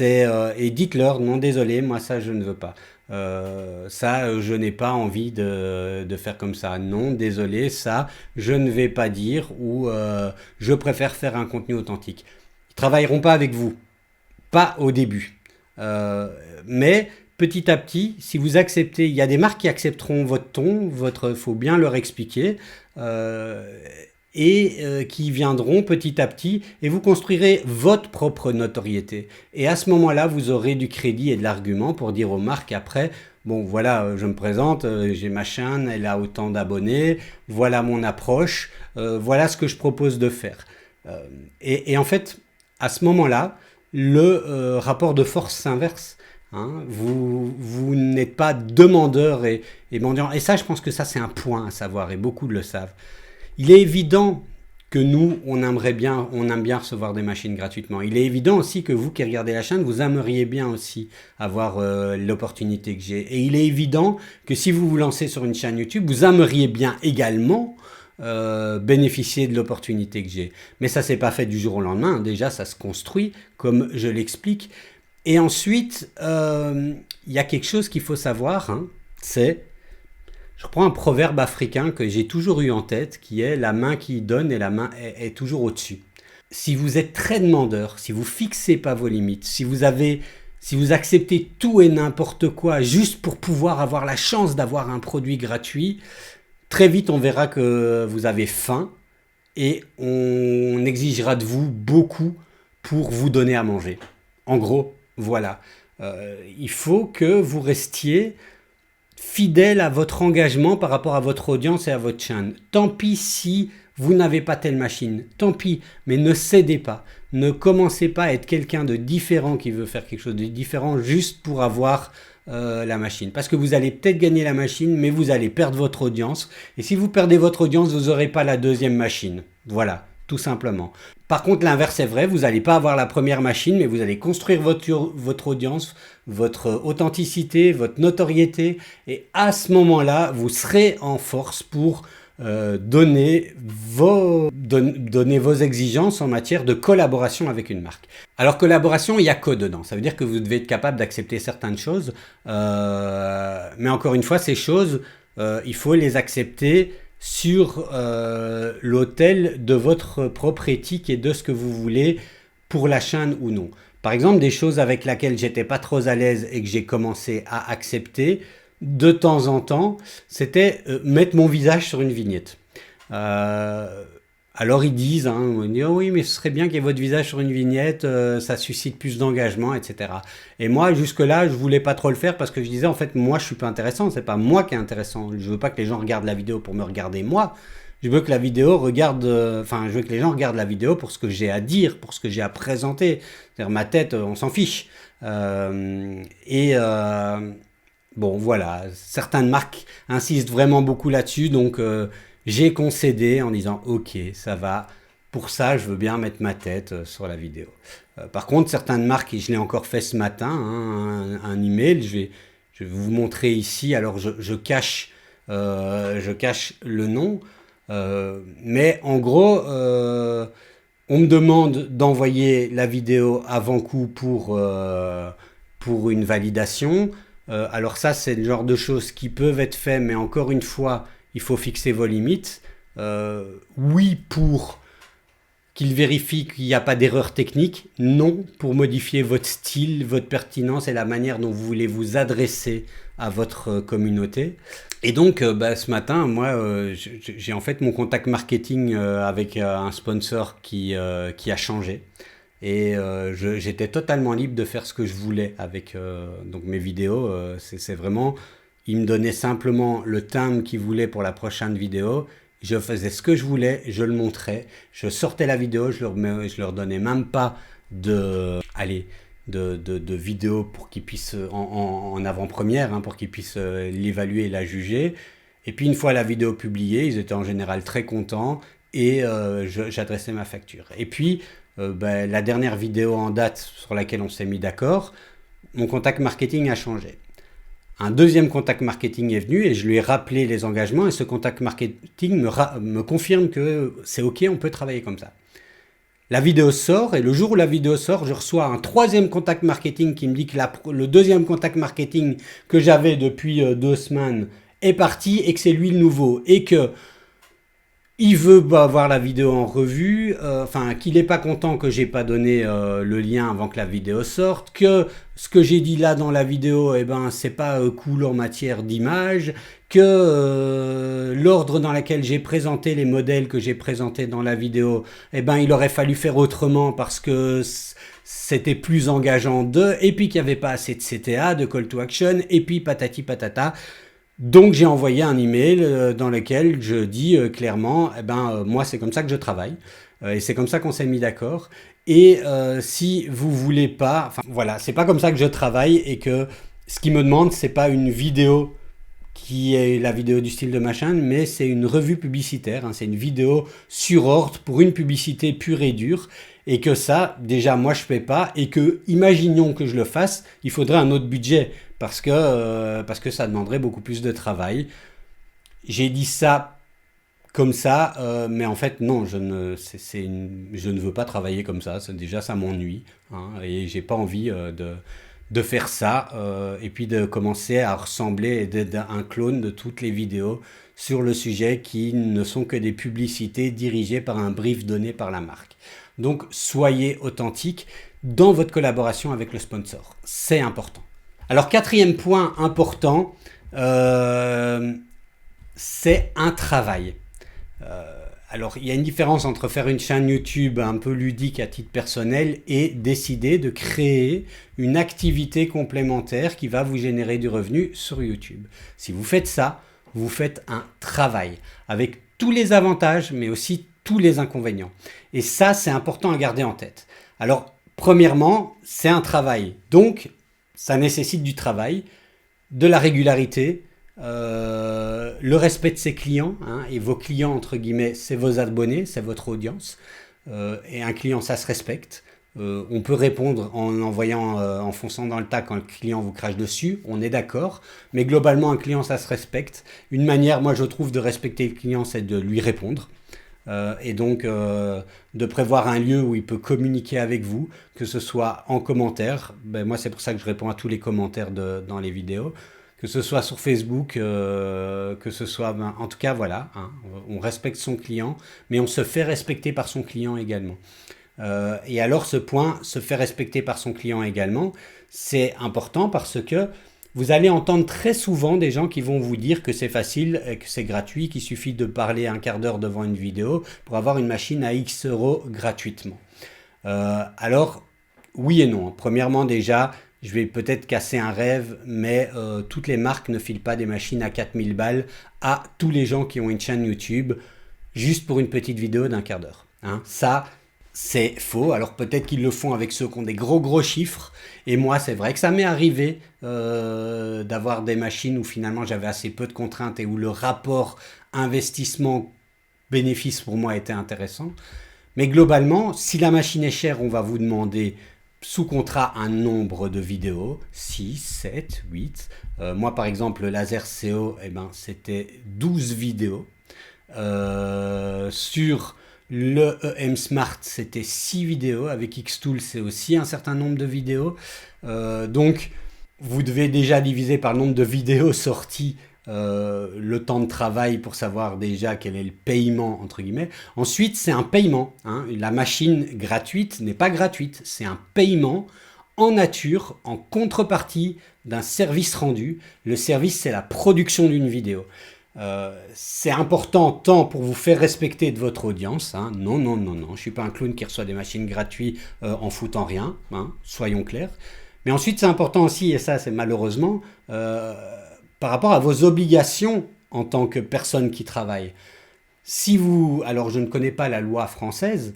Et dites-leur, non désolé, moi ça je ne veux pas. Je n'ai pas envie de faire comme ça. Non, désolé, ça je ne vais pas dire ou je préfère faire un contenu authentique. Ils ne travailleront pas avec vous, pas au début. Mais petit à petit, si vous acceptez, il y a des marques qui accepteront votre ton, faut bien leur expliquer. Qui viendront petit à petit et vous construirez votre propre notoriété. Et à ce moment-là, vous aurez du crédit et de l'argument pour dire aux marques après, bon voilà, je me présente, j'ai ma chaîne, elle a autant d'abonnés, voilà mon approche, voilà ce que je propose de faire. Et en fait, à ce moment-là, le rapport de force s'inverse. Hein, vous n'êtes pas demandeur et mendiant. Et ça, je pense que ça, c'est un point à savoir et beaucoup le savent. Il est évident que nous, on aime bien recevoir des machines gratuitement. Il est évident aussi que vous qui regardez la chaîne, vous aimeriez bien aussi avoir l'opportunité que j'ai. Et il est évident que si vous vous lancez sur une chaîne YouTube, vous aimeriez bien également bénéficier de l'opportunité que j'ai. Mais ça ne s'est pas fait du jour au lendemain. Déjà, ça se construit, comme je l'explique. Et ensuite, il y a quelque chose qu'il faut savoir, hein, c'est... Je reprends un proverbe africain que j'ai toujours eu en tête, qui est la main qui donne et la main est toujours au-dessus. Si vous êtes très demandeur, si vous fixez pas vos limites, si vous acceptez tout et n'importe quoi juste pour pouvoir avoir la chance d'avoir un produit gratuit, très vite on verra que vous avez faim et on exigera de vous beaucoup pour vous donner à manger. En gros, voilà. Il faut que vous restiez fidèle à votre engagement par rapport à votre audience et à votre chaîne. Tant pis si vous n'avez pas telle machine, tant pis, mais ne cédez pas. Ne commencez pas à être quelqu'un de différent qui veut faire quelque chose de différent juste pour avoir la machine. Parce que vous allez peut-être gagner la machine, mais vous allez perdre votre audience. Et si vous perdez votre audience, vous n'aurez pas la deuxième machine. Voilà, tout simplement. Par contre, l'inverse est vrai, vous n'allez pas avoir la première machine, mais vous allez construire votre audience, votre authenticité, votre notoriété, et à ce moment-là, vous serez en force pour donner vos exigences en matière de collaboration avec une marque. Alors collaboration, il y a quoi dedans? Ça veut dire que vous devez être capable d'accepter certaines choses, mais encore une fois, ces choses, il faut les accepter sur l'autel de votre propre éthique et de ce que vous voulez pour la chaîne ou non. Par exemple, des choses avec lesquelles j'étais pas trop à l'aise et que j'ai commencé à accepter de temps en temps, c'était mettre mon visage sur une vignette. Alors ils disent, hein, on dit, oh oui, mais ce serait bien qu'il y ait votre visage sur une vignette, ça suscite plus d'engagement, etc. Et moi, jusque-là, je voulais pas trop le faire parce que je disais, en fait, moi, je suis pas intéressant, c'est pas moi qui est intéressant. Je veux pas que les gens regardent la vidéo pour me regarder moi. Je veux que la vidéo je veux que les gens regardent la vidéo pour ce que j'ai à dire, pour ce que j'ai à présenter. C'est-à-dire ma tête, on s'en fiche. Bon, voilà, certaines marques insistent vraiment beaucoup là-dessus, donc j'ai concédé en disant « Ok, ça va, pour ça, je veux bien mettre ma tête sur la vidéo. » Par contre, certaines marques, et je l'ai encore fait ce matin, hein, un email, je vais vous montrer ici, alors je cache le nom, mais en gros, on me demande d'envoyer la vidéo avant coup pour une validation. Alors ça, c'est le genre de choses qui peuvent être faites, mais encore une fois, il faut fixer vos limites. Oui, pour qu'il vérifie qu'il n'y a pas d'erreur technique. Non, pour modifier votre style, votre pertinence et la manière dont vous voulez vous adresser à votre communauté. Et donc, ce matin, moi, j'ai en fait mon contact marketing avec un sponsor qui a changé. Et j'étais totalement libre de faire ce que je voulais avec donc mes vidéos. C'est vraiment, il me donnait simplement le thème qu'il voulait pour la prochaine vidéo. Je faisais ce que je voulais, je le montrais, je sortais la vidéo, je leur donnais même pas de vidéo pour qu'ils puissent en avant-première, hein, pour qu'ils puissent l'évaluer et la juger. Et puis une fois la vidéo publiée, ils étaient en général très contents et j'adressais ma facture. Et puis la dernière vidéo en date sur laquelle on s'est mis d'accord, mon contact marketing a changé. Un deuxième contact marketing est venu et je lui ai rappelé les engagements et ce contact marketing me confirme que c'est OK, on peut travailler comme ça. La vidéo sort et le jour où la vidéo sort, je reçois un troisième contact marketing qui me dit que le deuxième contact marketing que j'avais depuis 2 semaines est parti et que c'est lui le nouveau et que il veut voir la vidéo en revue, qu'il n'est pas content que j'ai pas donné le lien avant que la vidéo sorte, que ce que j'ai dit là dans la vidéo, c'est pas cool en matière d'image, que l'ordre dans lequel j'ai présenté les modèles que j'ai présentés dans la vidéo, il aurait fallu faire autrement parce que c'était plus engageant et puis qu'il n'y avait pas assez de CTA, de call to action, et puis patati patata. Donc j'ai envoyé un email dans lequel je dis clairement, moi c'est comme ça que je travaille et c'est comme ça qu'on s'est mis d'accord. Et si vous voulez pas, c'est pas comme ça que je travaille et que ce qu'il me demande c'est pas une vidéo qui est la vidéo du style de ma chaîne, mais c'est une revue publicitaire, hein, c'est une vidéo sur ordre pour une publicité pure et dure. Et que ça, déjà, moi, je ne fais pas. Et que, imaginons que je le fasse, il faudrait un autre budget parce que ça demanderait beaucoup plus de travail. J'ai dit ça comme ça, mais en fait, non, je ne veux pas travailler comme ça. Déjà, ça m'ennuie. Hein, et j'ai pas envie de faire ça et puis de commencer à ressembler et d'être un clone de toutes les vidéos sur le sujet qui ne sont que des publicités dirigées par un brief donné par la marque. Donc, soyez authentique dans votre collaboration avec le sponsor. C'est important. Alors, 4e point important, c'est un travail. Alors, il y a une différence entre faire une chaîne YouTube un peu ludique à titre personnel et décider de créer une activité complémentaire qui va vous générer du revenu sur YouTube. Si vous faites ça, vous faites un travail avec tous les avantages, mais aussi tous les inconvénients. Et ça, c'est important à garder en tête. Alors, premièrement, c'est un travail. Donc, ça nécessite du travail, de la régularité, le respect de ses clients. Hein, et vos clients, entre guillemets, c'est vos abonnés, c'est votre audience. Et un client, ça se respecte. On peut répondre en fonçant dans le tas quand le client vous crache dessus, on est d'accord, mais globalement un client ça se respecte. Une manière, moi je trouve, de respecter le client, c'est de lui répondre. Et donc de prévoir un lieu où il peut communiquer avec vous, que ce soit en commentaire, moi c'est pour ça que je réponds à tous les commentaires dans les vidéos, que ce soit sur Facebook, que ce soit, en tout cas voilà, hein, on respecte son client, mais on se fait respecter par son client également. Et alors ce point, se faire respecter par son client également, c'est important parce que vous allez entendre très souvent des gens qui vont vous dire que c'est facile, que c'est gratuit, qu'il suffit de parler un quart d'heure devant une vidéo pour avoir une machine à X € gratuitement. Alors, oui et non. Premièrement déjà, je vais peut-être casser un rêve, mais toutes les marques ne filent pas des machines à 4000 balles à tous les gens qui ont une chaîne YouTube juste pour une petite vidéo d'un quart d'heure. Hein. Ça, c'est faux. Alors peut-être qu'ils le font avec ceux qui ont des gros chiffres. Et moi, c'est vrai que ça m'est arrivé d'avoir des machines où finalement j'avais assez peu de contraintes et où le rapport investissement-bénéfice pour moi était intéressant. Mais globalement, si la machine est chère, on va vous demander sous contrat un nombre de vidéos, 6, 7, 8. Moi par exemple, le laser CO, c'était 12 vidéos. Sur le EM Smart, c'était 6 vidéos. Avec Xtool, c'est aussi un certain nombre de vidéos. Donc, vous devez déjà diviser par le nombre de vidéos sorties le temps de travail pour savoir déjà quel est le paiement, entre guillemets. Ensuite, c'est un paiement, hein. La machine gratuite n'est pas gratuite, c'est un paiement en nature, en contrepartie d'un service rendu. Le service, c'est la production d'une vidéo. C'est important tant pour vous faire respecter de votre audience, hein. Non, non, non, non, je suis pas un clown qui reçoit des machines gratuites en foutant rien, hein, soyons clairs. Mais ensuite, c'est important aussi, et ça c'est malheureusement, par rapport à vos obligations en tant que personne qui travaille. Si vous, alors je ne connais pas la loi française,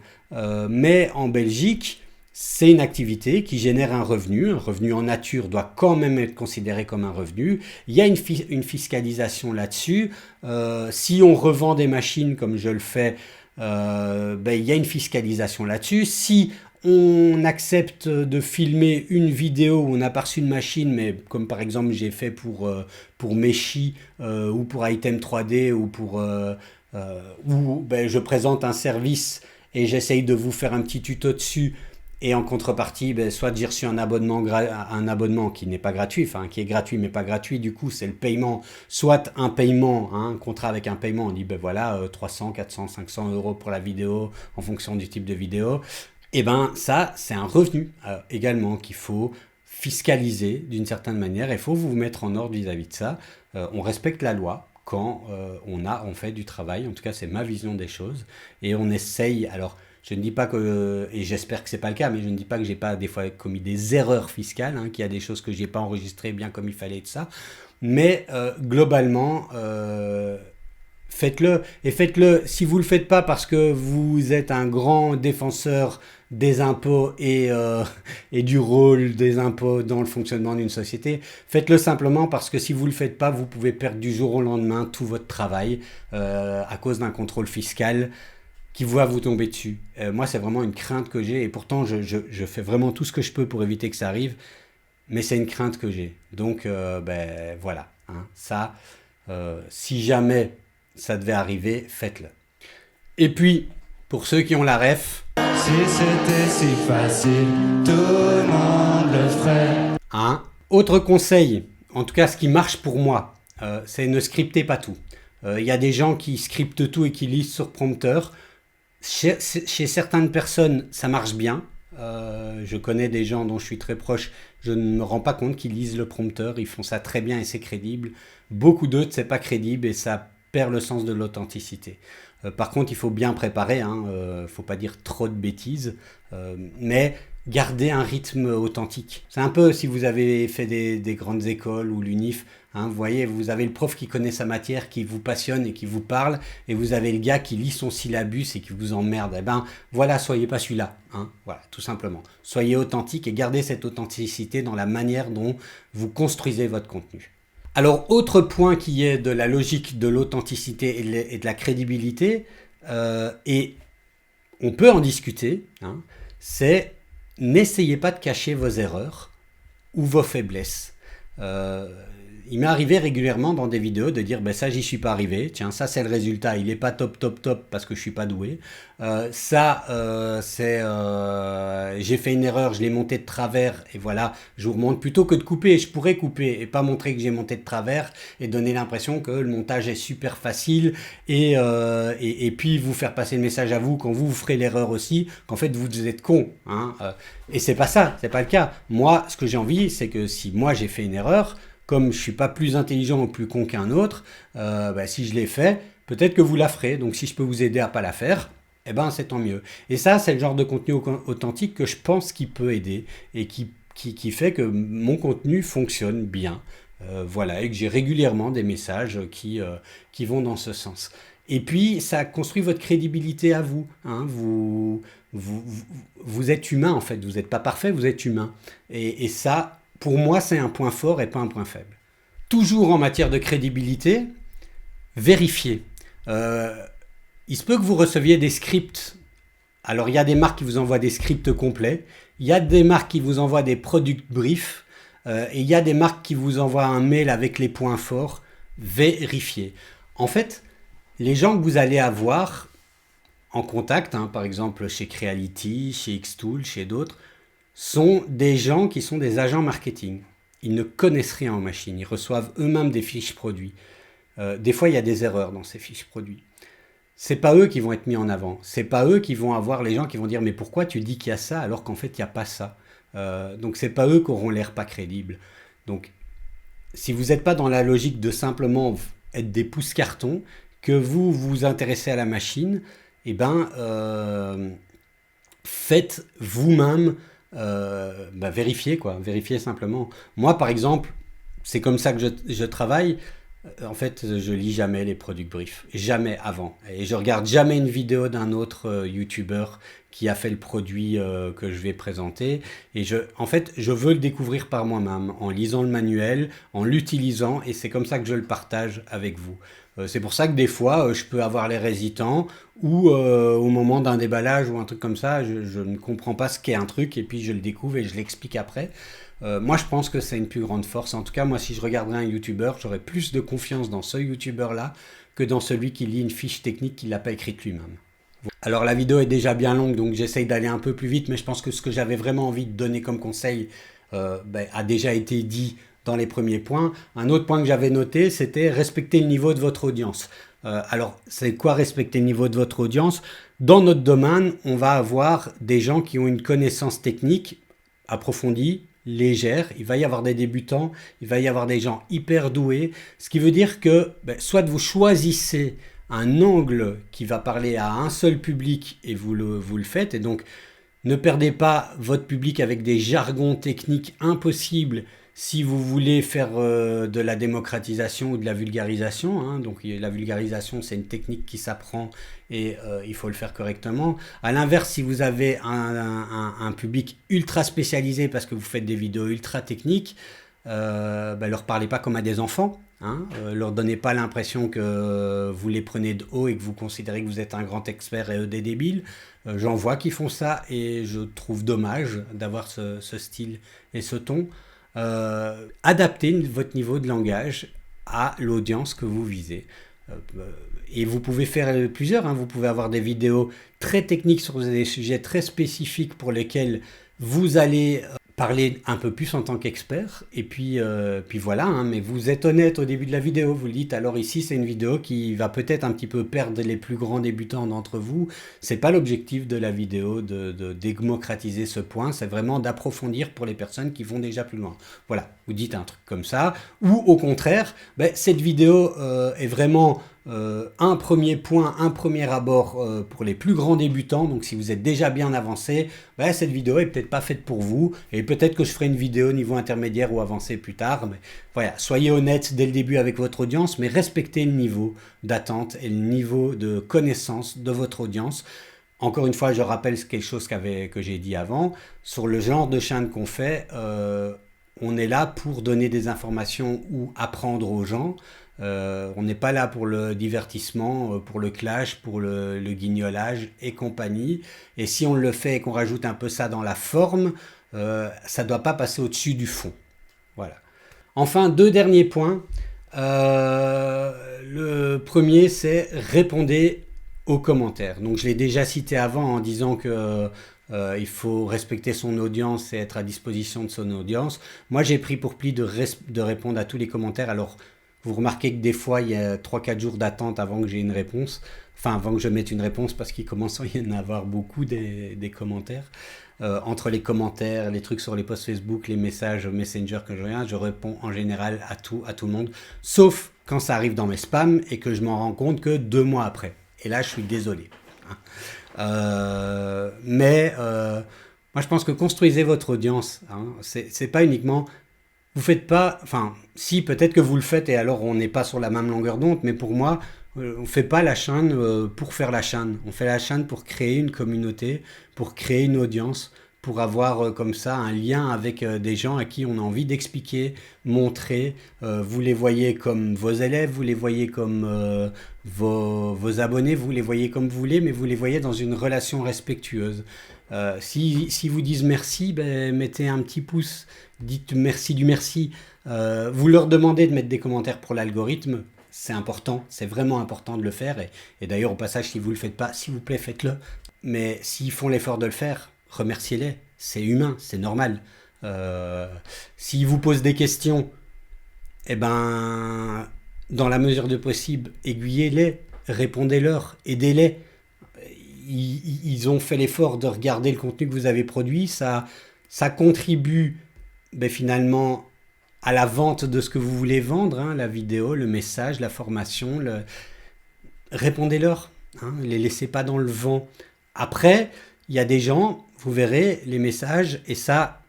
mais en Belgique, c'est une activité qui génère un revenu en nature doit quand même être considéré comme un revenu. Il y a une fiscalisation là-dessus. Si on revend des machines comme je le fais, il y a une fiscalisation là-dessus. Si on accepte de filmer une vidéo où on a reçu une machine, mais comme par exemple j'ai fait pour Meshi ou pour Item 3D où je présente un service et j'essaye de vous faire un petit tuto dessus. Et en contrepartie, soit j'ai reçu un abonnement qui n'est pas gratuit, enfin qui est gratuit mais pas gratuit, du coup c'est le paiement, soit un paiement, hein, un contrat avec un paiement, on dit 300, 400, 500 euros pour la vidéo en fonction du type de vidéo. Et ça c'est un revenu également qu'il faut fiscaliser d'une certaine manière, et il faut vous mettre en ordre vis-à-vis de ça. On respecte la loi quand on fait du travail, en tout cas c'est ma vision des choses, et on essaye, alors je ne dis pas que, et j'espère que c'est pas le cas, mais je ne dis pas que j'ai pas des fois commis des erreurs fiscales, hein, qu'il y a des choses que j'ai pas enregistrées bien comme il fallait de ça, mais globalement, faites-le. Et faites-le, si vous le faites pas parce que vous êtes un grand défenseur des impôts et du rôle des impôts dans le fonctionnement d'une société, faites-le simplement parce que si vous le faites pas, vous pouvez perdre du jour au lendemain tout votre travail à cause d'un contrôle fiscal qui va vous tomber dessus. Moi, c'est vraiment une crainte que j'ai, et pourtant, je fais vraiment tout ce que je peux pour éviter que ça arrive, mais c'est une crainte que j'ai. Donc, voilà. Hein, ça, si jamais ça devait arriver, faites-le. Et puis, pour ceux qui ont la ref... Si c'était si facile, tout le monde le ferait. Hein, autre conseil, en tout cas ce qui marche pour moi, c'est ne scriptez pas tout. Il y a des gens qui scriptent tout et qui lisent sur prompteur. Chez certaines personnes, ça marche bien. Je connais des gens dont je suis très proche, je ne me rends pas compte qu'ils lisent le prompteur, ils font ça très bien et c'est crédible. Beaucoup d'autres, c'est pas crédible et ça perd le sens de l'authenticité. Par contre, il faut bien préparer, hein, faut pas dire trop de bêtises, mais garder un rythme authentique. C'est un peu si vous avez fait des grandes écoles ou l'UNIF, hein, vous voyez, vous avez le prof qui connaît sa matière, qui vous passionne et qui vous parle, et vous avez le gars qui lit son syllabus et qui vous emmerde. Eh ben voilà, soyez pas celui-là, hein, voilà, tout simplement. Soyez authentique et gardez cette authenticité dans la manière dont vous construisez votre contenu. Alors, autre point qui est de la logique de l'authenticité et de la crédibilité, et on peut en discuter, hein, c'est n'essayez pas de cacher vos erreurs ou vos faiblesses. Il m'est arrivé régulièrement dans des vidéos de dire ça j'y suis pas arrivé, tiens ça c'est le résultat, il est pas top parce que je suis pas doué, j'ai fait une erreur, je l'ai monté de travers et voilà, je vous remonte plutôt que de couper, je pourrais couper et pas montrer que j'ai monté de travers et donner l'impression que le montage est super facile et puis vous faire passer le message à vous quand vous ferez l'erreur aussi, qu'en fait vous êtes con, hein, et c'est pas ça, c'est pas le cas. Moi ce que j'ai envie c'est que si moi j'ai fait une erreur, comme je ne suis pas plus intelligent ou plus con qu'un autre, si je l'ai fait, peut-être que vous la ferez. Donc si je peux vous aider à ne pas la faire, c'est tant mieux. Et ça, c'est le genre de contenu authentique que je pense qui peut aider et qui fait que mon contenu fonctionne bien. Et que j'ai régulièrement des messages qui vont dans ce sens. Et puis, ça construit votre crédibilité à vous. Hein. Vous êtes humain, en fait. Vous n'êtes pas parfait, vous êtes humain. Et ça... Pour moi, c'est un point fort et pas un point faible. Toujours en matière de crédibilité, vérifiez. Il se peut que vous receviez des scripts. Alors, il y a des marques qui vous envoient des scripts complets. Il y a des marques qui vous envoient des product briefs. Et il y a des marques qui vous envoient un mail avec les points forts. Vérifiez. En fait, les gens que vous allez avoir en contact, hein, par exemple chez Creality, chez Xtool, chez d'autres, sont des gens qui sont des agents marketing. Ils ne connaissent rien en machine, ils reçoivent eux-mêmes des fiches produits. des fois il y a des erreurs dans ces fiches produits. C'est pas eux qui vont être mis en avant. C'est pas eux qui vont avoir les gens qui vont dire mais pourquoi tu dis qu'il y a ça alors qu'en fait il n'y a pas ça. Donc c'est pas eux qui auront l'air pas crédibles. Donc si vous n'êtes pas dans la logique de simplement être des pouces cartons, que vous vous intéressez à la machine, eh ben faites vous-même vérifier quoi, vérifier simplement. Moi par exemple, c'est comme ça que je travaille. En fait, je lis jamais les product briefs, jamais avant. Et je regarde jamais une vidéo d'un autre YouTuber qui a fait le produit que je vais présenter. Et en fait, je veux le découvrir par moi-même, en lisant le manuel, en l'utilisant, et c'est comme ça que je le partage avec vous. C'est pour ça que des fois, je peux avoir l'air hésitant, ou au moment d'un déballage ou un truc comme ça, je ne comprends pas ce qu'est un truc, et puis je le découvre et je l'explique après. Moi, je pense que c'est une plus grande force. En tout cas, moi, si je regarderais un YouTuber, j'aurais plus de confiance dans ce YouTuber-là que dans celui qui lit une fiche technique qu'il n'a pas écrite lui-même. Alors, la vidéo est déjà bien longue, donc j'essaye d'aller un peu plus vite, mais je pense que ce que j'avais vraiment envie de donner comme conseil a déjà été dit dans les premiers points. Un autre point que j'avais noté, c'était respecter le niveau de votre audience. Alors, c'est quoi respecter le niveau de votre audience? Dans notre domaine, on va avoir des gens qui ont une connaissance technique approfondie, légère, il va y avoir des débutants, il va y avoir des gens hyper doués, ce qui veut dire que soit vous choisissez un angle qui va parler à un seul public et vous le faites, et donc ne perdez pas votre public avec des jargons techniques impossibles si vous voulez faire de la démocratisation ou de la vulgarisation. Hein. Donc la vulgarisation, c'est une technique qui s'apprend et il faut le faire correctement. À l'inverse, si vous avez un public ultra spécialisé parce que vous faites des vidéos ultra techniques, leur parlez pas comme à des enfants. Hein, leur donnez pas l'impression que vous les prenez de haut et que vous considérez que vous êtes un grand expert et eux des débiles. J'en vois qui font ça et je trouve dommage d'avoir ce style et ce ton. Adaptez votre niveau de langage à l'audience que vous visez. Et vous pouvez faire plusieurs, hein. Vous pouvez avoir des vidéos très techniques sur des sujets très spécifiques pour lesquels vous allez parler un peu plus en tant qu'expert, et puis voilà, hein, mais vous êtes honnête au début de la vidéo, vous le dites, alors ici c'est une vidéo qui va peut-être un petit peu perdre les plus grands débutants d'entre vous, c'est pas l'objectif de la vidéo de démocratiser ce point, c'est vraiment d'approfondir pour les personnes qui vont déjà plus loin. Voilà, vous dites un truc comme ça, ou au contraire, cette vidéo est vraiment un premier point, un premier abord pour les plus grands débutants, donc si vous êtes déjà bien avancé, cette vidéo est peut-être pas faite pour vous, et peut-être que je ferai une vidéo niveau intermédiaire ou avancé plus tard, mais voilà, soyez honnête dès le début avec votre audience, mais respectez le niveau d'attente et le niveau de connaissance de votre audience. Encore une fois, je rappelle quelque chose que j'ai dit avant, sur le genre de chaîne qu'on fait, on est là pour donner des informations ou apprendre aux gens. On n'est pas là pour le divertissement, pour le clash, pour le guignolage et compagnie. Et si on le fait et qu'on rajoute un peu ça dans la forme, ça ne doit pas passer au-dessus du fond. Voilà. Enfin, deux derniers points. Le premier, c'est répondez aux commentaires. Donc je l'ai déjà cité avant en disant que il faut respecter son audience et être à disposition de son audience. Moi, j'ai pris pour pli de répondre à tous les commentaires. Alors, vous remarquez que des fois, il y a 3-4 jours d'attente avant que j'ai une réponse. Enfin, avant que je mette une réponse, parce qu'il commence à y en avoir beaucoup des commentaires. Entre les commentaires, les trucs sur les posts Facebook, les messages Messenger que je réponds en général à tout le monde. Sauf quand ça arrive dans mes spams et que je m'en rends compte que 2 mois après. Et là, je suis désolé. Moi, je pense que construisez votre audience. Hein. C'est pas uniquement... Vous faites pas, enfin, si peut-être que vous le faites et alors on n'est pas sur la même longueur d'onde, mais pour moi, on fait pas la chaîne pour faire la chaîne. On fait la chaîne pour créer une communauté, pour créer une audience, pour avoir comme ça un lien avec des gens à qui on a envie d'expliquer, montrer. Vous les voyez comme vos élèves, vous les voyez comme vos abonnés, vous les voyez comme vous voulez, mais vous les voyez dans une relation respectueuse. Si vous disent merci, mettez un petit pouce, dites merci du merci. Vous leur demandez de mettre des commentaires pour l'algorithme, c'est important, c'est vraiment important de le faire. Et d'ailleurs, au passage, si vous ne le faites pas, s'il vous plaît, faites-le. Mais s'ils font l'effort de le faire, remerciez-les, c'est humain, c'est normal. S'ils vous posent des questions, dans la mesure de possible, aiguillez-les, répondez-leur, aidez-les. Ils ont fait l'effort de regarder le contenu que vous avez produit, ça contribue finalement à la vente de ce que vous voulez vendre, hein, la vidéo, le message, la formation, répondez-leur, hein, ne les laissez pas dans le vent. Après, il y a des gens, vous verrez les messages, et ça,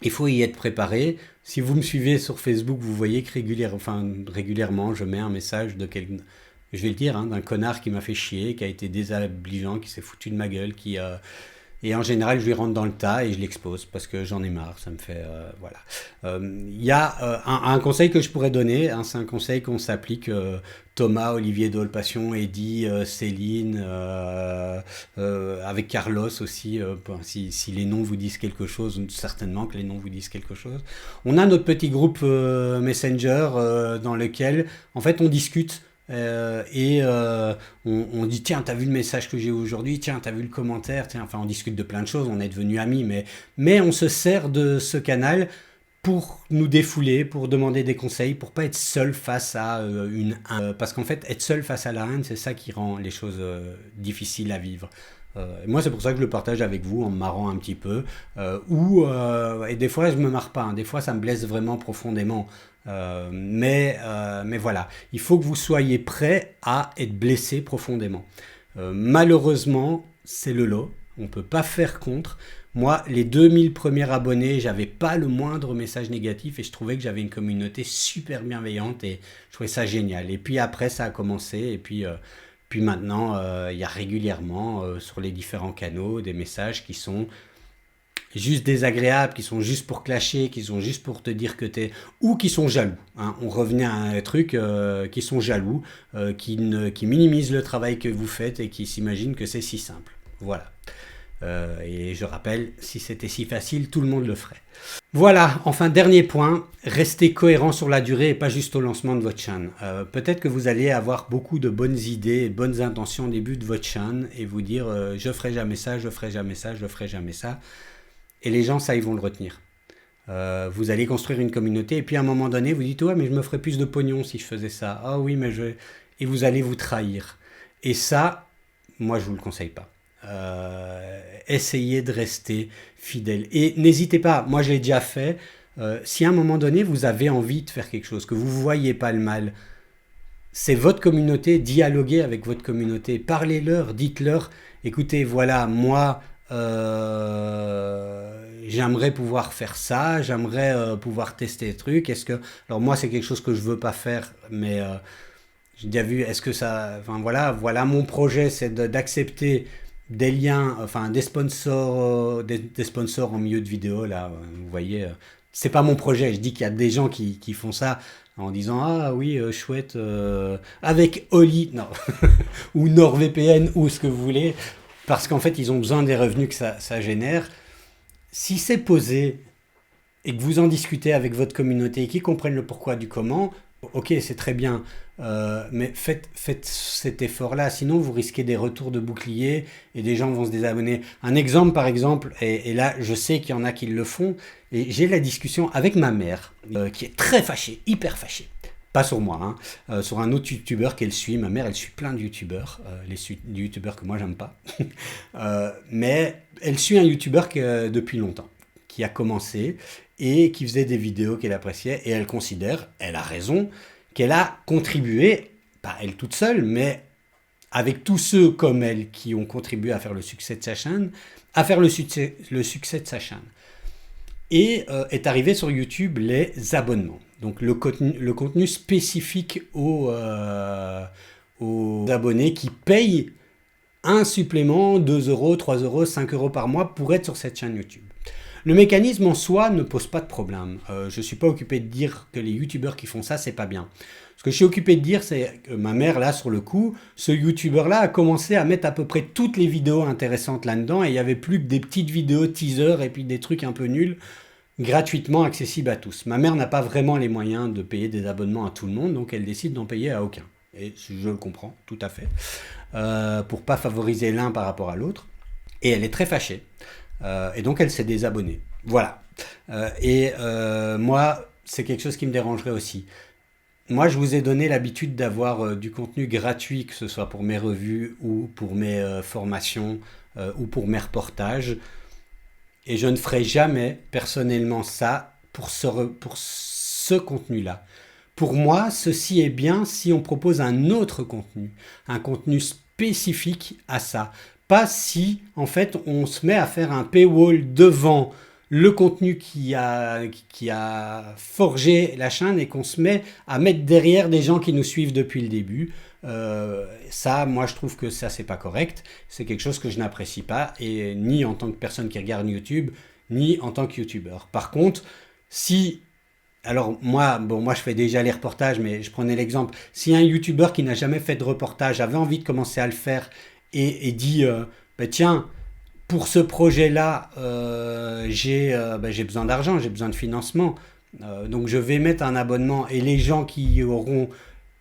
il faut y être préparé. Si vous me suivez sur Facebook, vous voyez que régulièrement, je mets un message de quelqu'un, je vais le dire, hein, d'un connard qui m'a fait chier, qui a été désobligeant, qui s'est foutu de ma gueule, et en général, je lui rentre dans le tas et je l'expose parce que j'en ai marre, ça me fait... voilà. Il y a un conseil que je pourrais donner, hein, c'est un conseil qu'on s'applique, Thomas, Olivier Dolpassion, Eddy, Céline, avec Carlos aussi, si les noms vous disent quelque chose, certainement que les noms vous disent quelque chose. On a notre petit groupe Messenger dans lequel, en fait, on discute. On dit tiens t'as vu le message que j'ai eu aujourd'hui, tiens t'as vu le commentaire, tiens, enfin on discute de plein de choses, on est devenus amis, mais on se sert de ce canal pour nous défouler, pour demander des conseils, pour pas être seul face à parce qu'en fait être seul face à la haine, c'est ça qui rend les choses difficiles à vivre. Moi c'est pour ça que je le partage avec vous en me marrant un petit peu, et des fois je me marre pas, hein, des fois ça me blesse vraiment profondément. Mais voilà, il faut que vous soyez prêt à être blessé profondément. Malheureusement, c'est le lot, on ne peut pas faire contre. Moi, les 2000 premiers abonnés, j'avais pas le moindre message négatif et je trouvais que j'avais une communauté super bienveillante et je trouvais ça génial. Et puis après, ça a commencé et puis maintenant, il y a régulièrement sur les différents canaux des messages qui sont juste désagréables, qui sont juste pour clasher, qui sont juste pour te dire que t'es... ou qui sont jaloux. Hein. On revenait à un truc, qui sont jaloux, qui minimisent le travail que vous faites et qui s'imaginent que c'est si simple. Voilà. Et je rappelle, si c'était si facile, tout le monde le ferait. Voilà, enfin, dernier point, restez cohérent sur la durée et pas juste au lancement de votre chaîne. Peut-être que vous allez avoir beaucoup de bonnes idées et bonnes intentions au début de votre chaîne et vous dire je ferai jamais ça, je ferai jamais ça, je ferai jamais ça. Et les gens, ça, ils vont le retenir. Vous allez construire une communauté et puis à un moment donné, vous dites ouais, mais je me ferais plus de pognon si je faisais ça. Ah oui, mais je... Et vous allez vous trahir. Et ça, moi, je vous le conseille pas. Essayez de rester fidèle. Et n'hésitez pas, moi je l'ai déjà fait, si à un moment donné vous avez envie de faire quelque chose, que vous ne voyez pas le mal, c'est votre communauté, dialoguez avec votre communauté, parlez-leur, dites-leur, écoutez, voilà, moi j'aimerais pouvoir faire ça, j'aimerais pouvoir tester des trucs, alors moi c'est quelque chose que je veux pas faire, mais j'ai déjà vu, est-ce que ça, enfin voilà mon projet, c'est d'accepter des liens, enfin des sponsors, des sponsors en milieu de vidéo, là, vous voyez, c'est pas mon projet, je dis qu'il y a des gens qui font ça en disant ah oui, chouette, avec Oli, non, ou NordVPN, ou ce que vous voulez, parce qu'en fait ils ont besoin des revenus que ça génère. Si c'est posé et que vous en discutez avec votre communauté et qu'ils comprennent le pourquoi du comment, ok, c'est très bien, mais faites cet effort-là, sinon vous risquez des retours de bouclier et des gens vont se désabonner. Un exemple, par exemple, et là je sais qu'il y en a qui le font, et j'ai la discussion avec ma mère, qui est très fâchée, hyper fâchée. Pas sur moi, hein, sur un autre youtubeur qu'elle suit. Ma mère, elle suit plein de youtubeurs, des youtubeurs que moi j'aime pas, mais elle suit un youtubeur depuis longtemps, qui a commencé et qui faisait des vidéos qu'elle appréciait, et elle considère, elle a raison, qu'elle a contribué, pas elle toute seule, mais avec tous ceux comme elle qui ont contribué à faire le succès de sa chaîne, à faire le succès de sa chaîne. Et est arrivé sur YouTube les abonnements, donc le contenu spécifique aux abonnés qui payent un supplément, 2 euros, 3 euros, 5 euros par mois pour être sur cette chaîne YouTube. Le mécanisme en soi ne pose pas de problème. Je ne suis pas occupé de dire que les youtubeurs qui font ça, c'est pas bien. Ce que je suis occupé de dire, c'est que ma mère, là, sur le coup, ce youtubeur-là a commencé à mettre à peu près toutes les vidéos intéressantes là-dedans, et il n'y avait plus que des petites vidéos teaser et puis des trucs un peu nuls, gratuitement accessibles à tous. Ma mère n'a pas vraiment les moyens de payer des abonnements à tout le monde, donc elle décide d'en payer à aucun. Et je le comprends, tout à fait. Pour pas favoriser l'un par rapport à l'autre. Et elle est très fâchée. Et donc elle s'est désabonnée. Voilà. Moi, c'est quelque chose qui me dérangerait aussi. moi, je vous ai donné l'habitude d'avoir du contenu gratuit, que ce soit pour mes revues ou pour mes formations ou pour mes reportages. Et je ne ferai jamais personnellement ça pour ce contenu-là. Pour moi, ceci est bien si on propose un autre contenu, un contenu spécifique à ça. Pas si, en fait, on se met à faire un paywall devant le contenu qui a forgé la chaîne et qu'on se met à mettre derrière des gens qui nous suivent depuis le début. Ça, moi, je trouve que ça, c'est pas correct. C'est quelque chose que je n'apprécie pas, et ni en tant que personne qui regarde YouTube, ni en tant que YouTuber. Par contre, si alors moi, bon, moi je fais déjà les reportages, mais je prenais l'exemple. Si un youtubeur qui n'a jamais fait de reportage avait envie de commencer à le faire et dit, bah, tiens, pour ce projet-là, j'ai besoin d'argent, j'ai besoin de financement. Donc je vais mettre un abonnement et les gens qui auront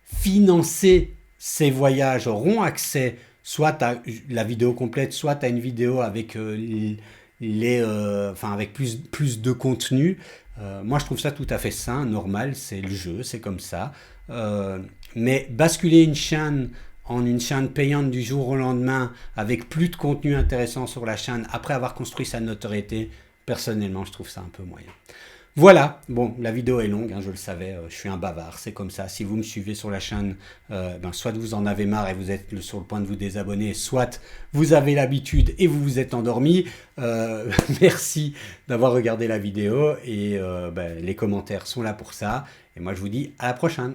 financé ces voyages auront accès soit à la vidéo complète, soit à une vidéo avec enfin avec plus de contenu. Moi, je trouve ça tout à fait sain, normal, c'est le jeu, c'est comme ça. Mais basculer une chaîne en une chaîne payante du jour au lendemain, avec plus de contenu intéressant sur la chaîne, après avoir construit sa notoriété, personnellement, je trouve ça un peu moyen. Voilà, bon, la vidéo est longue, hein, je le savais, je suis un bavard, c'est comme ça. Si vous me suivez sur la chaîne, soit vous en avez marre et vous êtes sur le point de vous désabonner, soit vous avez l'habitude et vous vous êtes endormi. Merci d'avoir regardé la vidéo et les commentaires sont là pour ça. Et moi je vous dis à la prochaine.